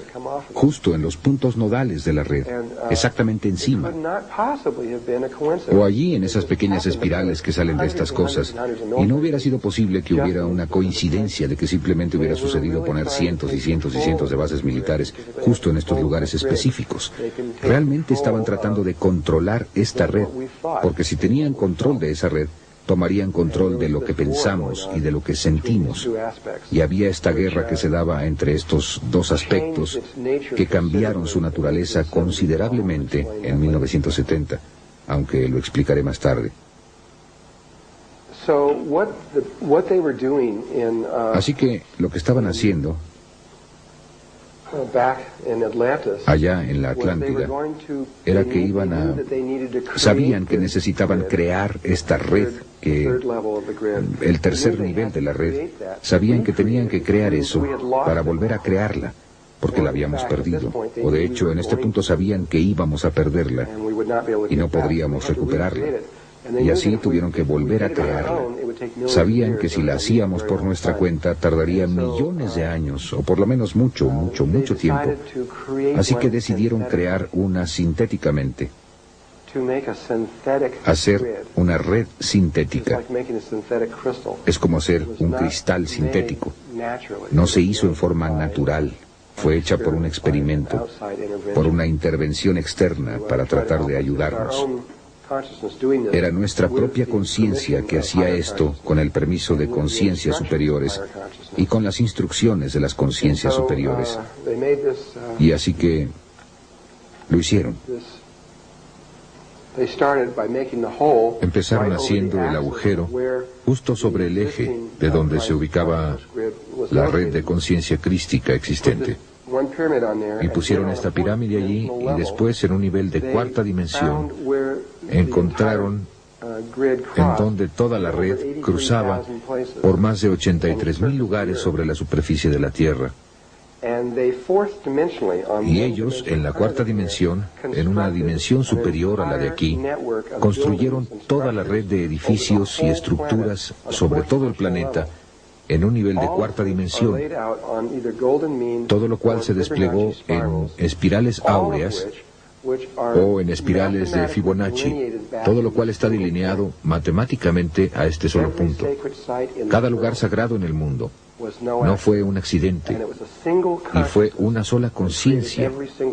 B: justo en los puntos nodales de la red, exactamente encima. O allí en esas pequeñas espirales que salen de estas cosas. Y no hubiera sido posible que hubiera una coincidencia de que simplemente hubiera sucedido poner cientos y cientos y cientos de bases militares justo en estos lugares específicos. Realmente estaban tratando de controlar esta red, porque si tenían control de esa red, tomarían control de lo que pensamos y de lo que sentimos. Y había esta guerra que se daba entre estos 2 aspectos que cambiaron su naturaleza considerablemente en 1970, aunque lo explicaré más tarde. Así que lo que estaban haciendo allá en la Atlántida era que sabían que necesitaban crear esta red, el tercer nivel de la red. Sabían que tenían que crear eso para volver a crearla, porque la habíamos perdido, o de hecho en este punto sabían que íbamos a perderla y no podríamos recuperarla. Y así tuvieron que volver a crearla. Sabían que si la hacíamos por nuestra cuenta tardaría millones de años, o por lo menos mucho tiempo. Así que decidieron crear una sintéticamente. Hacer una red sintética. Es como hacer un cristal sintético. No se hizo en forma natural. Fue hecha por un experimento, por una intervención externa para tratar de ayudarnos. Era nuestra propia conciencia que hacía esto con el permiso de conciencias superiores y con las instrucciones de las conciencias superiores. Y así que lo hicieron. Empezaron haciendo el agujero justo sobre el eje de donde se ubicaba la red de conciencia crística existente. Y pusieron esta pirámide allí y después en un nivel de 4ª dimensión encontraron en donde toda la red cruzaba por más de 83,000 lugares sobre la superficie de la Tierra. Y ellos, en la 4ª dimensión, en una dimensión superior a la de aquí, construyeron toda la red de edificios y estructuras sobre todo el planeta
A: en un nivel de cuarta dimensión, todo lo cual se desplegó en espirales áureas o en espirales de Fibonacci, todo lo cual está delineado matemáticamente a este solo punto. Cada lugar sagrado en el mundo no fue un accidente, y fue una sola conciencia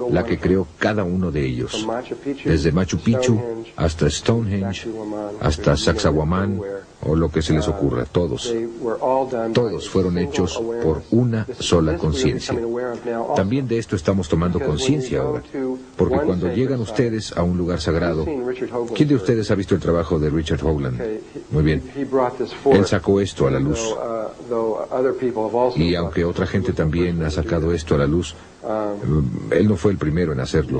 A: la que creó cada uno de ellos, desde Machu Picchu hasta Stonehenge, hasta Sacsayhuamán, o lo que se les ocurra, todos fueron hechos por una sola conciencia. También de esto estamos tomando conciencia ahora, porque cuando llegan ustedes a un lugar sagrado, ¿quién de ustedes ha visto el trabajo de Richard Howland? Muy bien, él sacó esto a la luz, y aunque otra gente también ha sacado esto a la luz, él no fue el primero en hacerlo.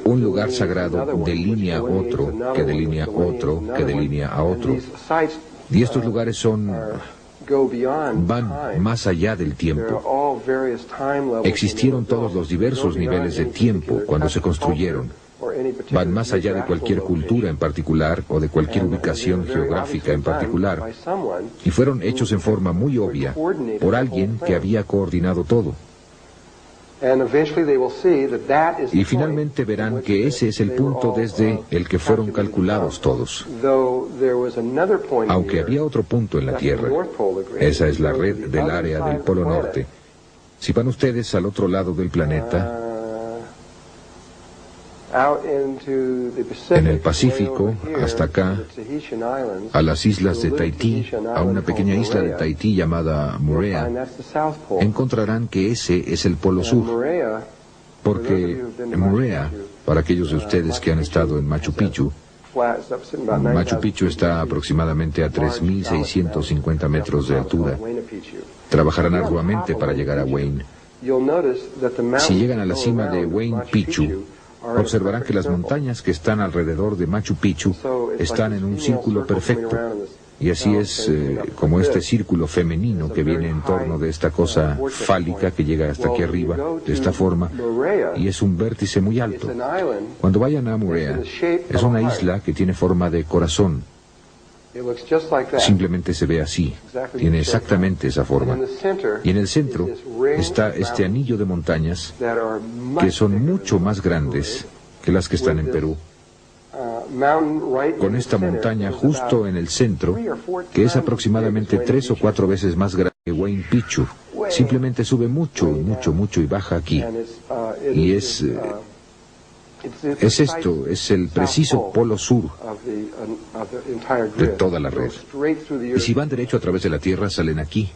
A: Un lugar sagrado delinea otro, que delinea otro, que delinea a otro. Y estos lugares van más allá del tiempo. Existieron todos los diversos niveles de tiempo cuando se construyeron. Van más allá de cualquier cultura en particular o de cualquier ubicación geográfica en particular. Y fueron hechos en forma muy obvia por alguien que había coordinado todo. Y finalmente verán que ese es el punto desde el que fueron calculados todos. Aunque había otro punto en la Tierra, esa es la red del área del Polo Norte. Si van ustedes al otro lado del planeta, en el Pacífico, hasta acá, a las islas de Tahití, a una pequeña isla de Tahití llamada Moorea, encontrarán que ese es el Polo Sur, porque Moorea, para aquellos de ustedes que han estado en Machu Picchu está aproximadamente a 3.650 metros de altura. Trabajarán arduamente para llegar a Huayna. Si llegan a la cima de Huayna Picchu, observarán que las montañas que están alrededor de Machu Picchu están en un círculo perfecto. Y así es como este círculo femenino que viene en torno de esta cosa fálica que llega hasta aquí arriba, de esta forma, y es un vértice muy alto. Cuando vayan a Moorea, es una isla que tiene forma de corazón. Simplemente se ve así, tiene exactamente esa forma. Y en el centro está este anillo de montañas que son mucho más grandes que las que están en Perú. Con esta montaña justo en el centro, que es aproximadamente 3 o 4 veces más grande que Huayna Picchu, simplemente sube mucho, mucho, mucho y baja aquí. Y es el preciso polo sur de toda la red. Y si van derecho a través de la Tierra, salen aquí.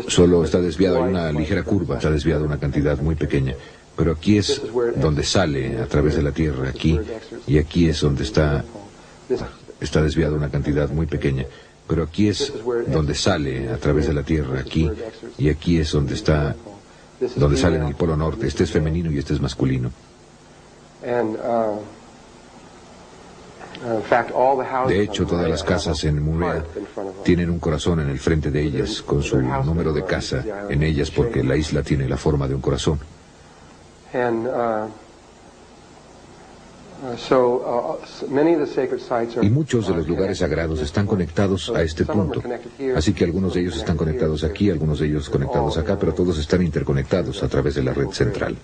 A: Solo está desviado, hay una ligera curva, está desviado una cantidad muy pequeña. Pero aquí es donde sale a través de la Tierra, aquí, y aquí es donde está desviado una cantidad muy pequeña. Pero aquí es donde sale a través de la Tierra, aquí, y aquí es donde sale en el Polo Norte. Este es femenino y este es masculino. De hecho, todas las casas en Moorea tienen un corazón en el frente de ellas, con su número de casa en ellas, porque la isla tiene la forma de un corazón. Y muchos de los lugares sagrados están conectados a este punto. Así que algunos de ellos están conectados aquí, algunos de ellos conectados acá, pero todos están interconectados a través de la red central.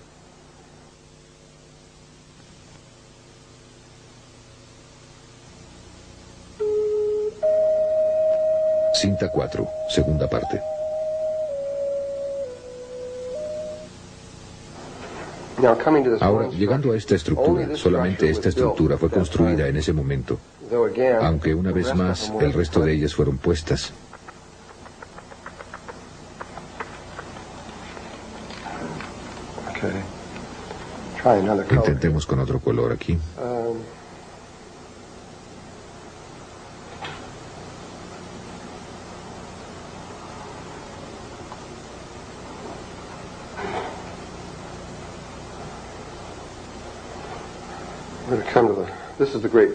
A: Cinta 4, segunda parte. Ahora, llegando a esta estructura, solamente esta estructura fue construida en ese momento, aunque una vez más el resto de ellas fueron puestas. Intentemos con otro color aquí.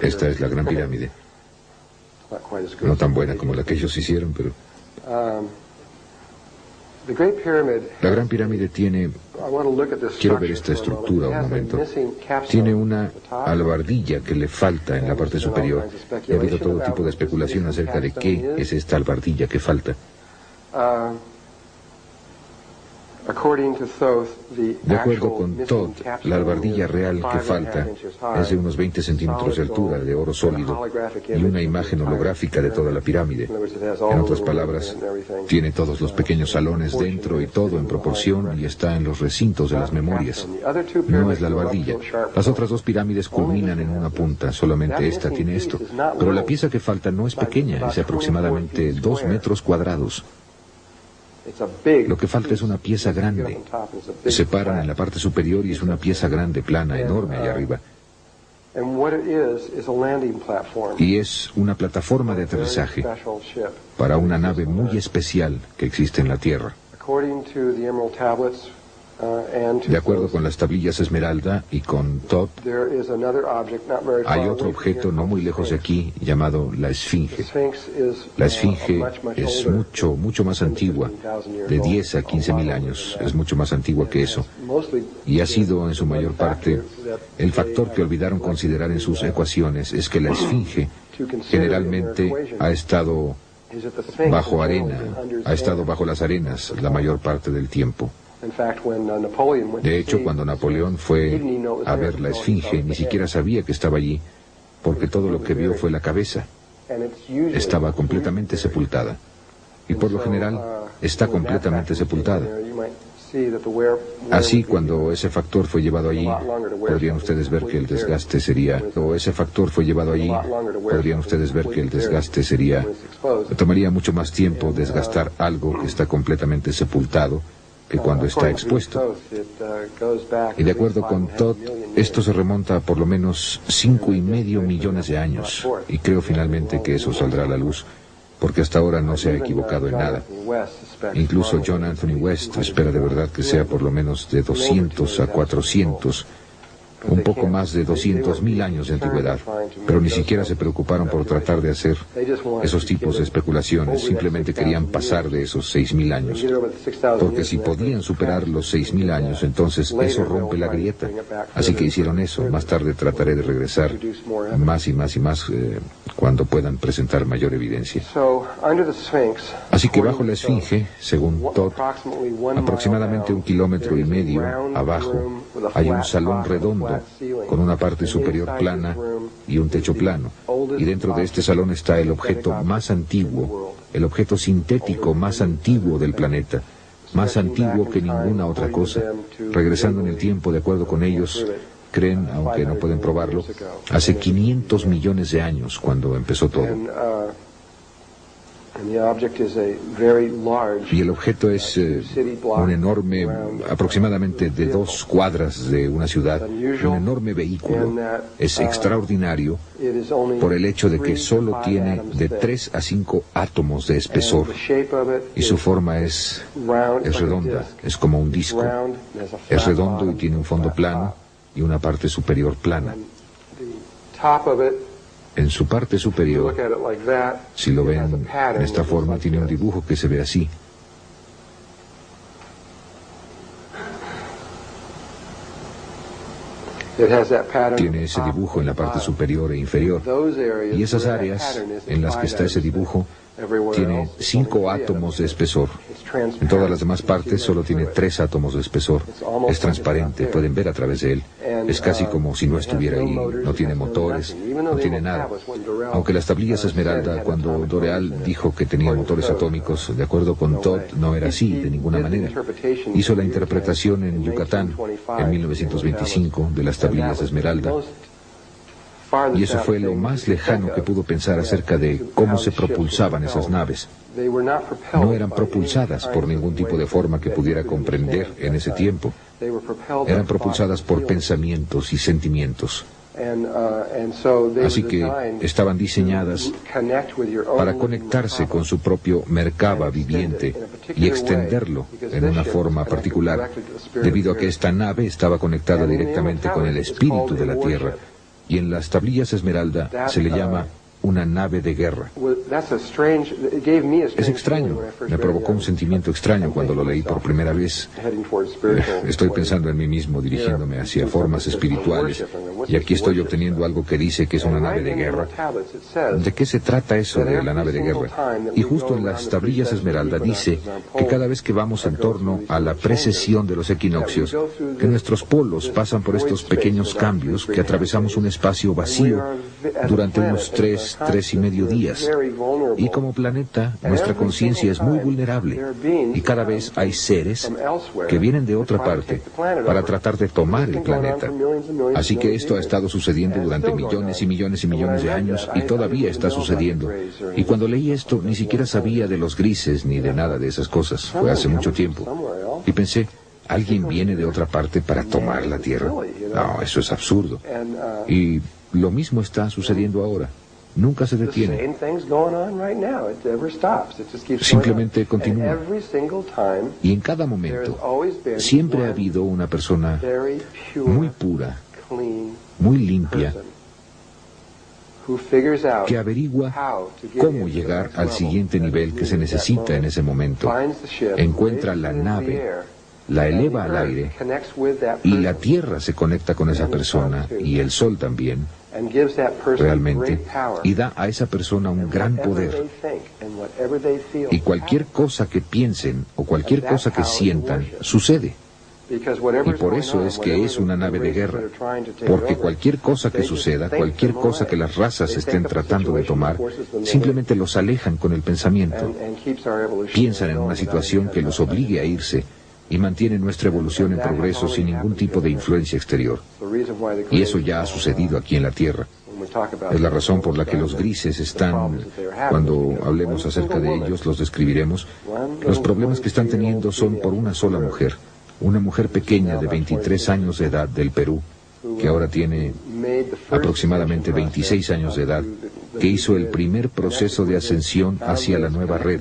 A: Esta es la Gran Pirámide. No tan buena como la que ellos hicieron, pero... La Gran Pirámide tiene
B: Quiero ver esta estructura un momento. Tiene una albardilla que le falta en la parte superior. He habido todo tipo de especulación acerca de qué es esta albardilla que falta. De acuerdo con Todd, la albardilla real que falta es de unos 20 centímetros de altura, de oro sólido, y una imagen holográfica de toda la pirámide. En otras palabras, tiene todos los pequeños salones dentro y todo en proporción, y está en los recintos de las memorias. No es la albardilla. Las otras dos pirámides culminan en una punta, solamente esta tiene esto. Pero la pieza que falta no es pequeña, es de aproximadamente 2 metros cuadrados. Lo que falta es una pieza grande. Se separan en la parte superior y es una pieza grande, plana, enorme allá arriba. Y es una plataforma de aterrizaje para una nave muy especial que existe en la Tierra. De acuerdo con las tablillas Esmeralda y con Todd, hay otro objeto no muy lejos de aquí llamado la Esfinge. La Esfinge es mucho más antigua, de 10 a 15.000 años, es mucho más antigua que eso. Y ha sido en su mayor parte, el factor que olvidaron considerar en sus ecuaciones es que la Esfinge generalmente ha estado bajo arena, ha estado bajo las arenas la mayor parte del tiempo. De hecho, cuando Napoleón fue a ver la Esfinge, ni siquiera sabía que estaba allí, porque todo lo que vio fue la cabeza. Estaba completamente sepultada. Y por lo general, está completamente sepultada. Así, cuando ese factor fue llevado allí, podrían ustedes ver que el desgaste sería... Tomaría mucho más tiempo desgastar algo que está completamente sepultado que cuando está expuesto. Y de acuerdo con Todd, esto se remonta a por lo menos 5,5 millones de años. Y creo finalmente que eso saldrá a la luz, porque hasta ahora no se ha equivocado en nada. Incluso John Anthony West espera de verdad que sea por lo menos de 200 a 400, un poco más de 200.000 años de antigüedad, pero ni siquiera se preocuparon por tratar de hacer esos tipos de especulaciones, simplemente querían pasar de esos 6.000 años, porque si podían superar los 6.000 años, entonces eso rompe la grieta. Así que hicieron eso. Más tarde trataré de regresar más y más y más cuando puedan presentar mayor evidencia. Así que bajo la Esfinge, según Todd, aproximadamente 1,5 kilómetros abajo, hay un salón redondo con una parte superior plana y un techo plano. Y dentro de este salón está el objeto más antiguo, el objeto sintético más antiguo del planeta, más antiguo que ninguna otra cosa. Regresando en el tiempo, de acuerdo con ellos, creen, aunque no pueden probarlo, hace 500 millones de años cuando empezó todo. Y el objeto es un enorme, aproximadamente de 2 cuadras de una ciudad, un enorme vehículo. Es extraordinario por el hecho de que solo tiene de 3 a 5 átomos de espesor, y su forma es redonda, es como un disco. Es redondo y tiene un fondo plano y una parte superior plana. En su parte superior, si lo ven de esta forma, tiene un dibujo que se ve así. Tiene ese dibujo en la parte superior e inferior. Y esas áreas en las que está ese dibujo tiene 5 átomos de espesor. En todas las demás partes solo tiene 3 átomos de espesor. Es transparente, pueden ver a través de él. Es casi como si no estuviera ahí. No tiene motores, no tiene nada. Aunque las tablillas Esmeralda, cuando Doreal dijo que tenía motores atómicos, de acuerdo con Todd, no era así de ninguna manera. Hizo la interpretación en Yucatán, en 1925, de las tablillas Esmeralda. Y eso fue lo más lejano que pudo pensar acerca de cómo se propulsaban esas naves. No eran propulsadas por ningún tipo de forma que pudiera comprender en ese tiempo. Eran propulsadas por pensamientos y sentimientos. Así que estaban diseñadas para conectarse con su propio Merkaba viviente y extenderlo en una forma particular, debido a que esta nave estaba conectada directamente con el espíritu de la Tierra. Y en las tablillas Esmeralda se le llama
A: una nave de guerra. Es extraño, me provocó un sentimiento extraño cuando lo leí por primera vez. Estoy pensando en mí mismo, dirigiéndome hacia formas espirituales, y aquí estoy obteniendo algo que dice que es una nave de guerra. ¿De qué se trata eso de la nave de guerra? Y justo en las tablillas esmeralda dice que cada vez que vamos en torno a la precesión de los equinoccios, que nuestros polos pasan por estos pequeños cambios, que atravesamos un espacio vacío durante unos 3,5 días. Y como planeta, nuestra conciencia es muy vulnerable, y cada vez hay seres que vienen de otra parte para tratar de tomar el planeta. Así que esto ha estado sucediendo durante millones y millones y millones de años, y todavía está sucediendo. Y cuando leí esto, ni siquiera sabía de los grises ni de nada de esas cosas. Fue hace mucho tiempo. Y pensé, ¿alguien viene de otra parte para tomar la Tierra? No, eso es absurdo. Y lo mismo está sucediendo ahora. Nunca se detiene. Simplemente continúa. Y en cada momento, siempre ha habido una persona muy pura, muy limpia, que averigua cómo llegar al siguiente nivel que se necesita en ese momento. Encuentra la nave, la eleva al aire, y la Tierra se conecta con esa persona, y el Sol también, realmente, y da a esa persona un gran poder. Y cualquier cosa que piensen o cualquier cosa que sientan, sucede. Y por eso es que es una nave de guerra, porque cualquier cosa que suceda, cualquier cosa que las razas estén tratando de tomar, simplemente los alejan con el pensamiento. Piensan en una situación que los obligue a irse y mantienen nuestra evolución en progreso sin ningún tipo de influencia exterior. Y eso ya ha sucedido aquí en la Tierra. Es la razón por la que los grises están, cuando hablemos acerca de ellos, los describiremos. Los problemas que están teniendo son por una sola mujer, una mujer pequeña de 23 años de edad del Perú, que ahora tiene aproximadamente 26 años de edad, que hizo el primer proceso de ascensión hacia la nueva red.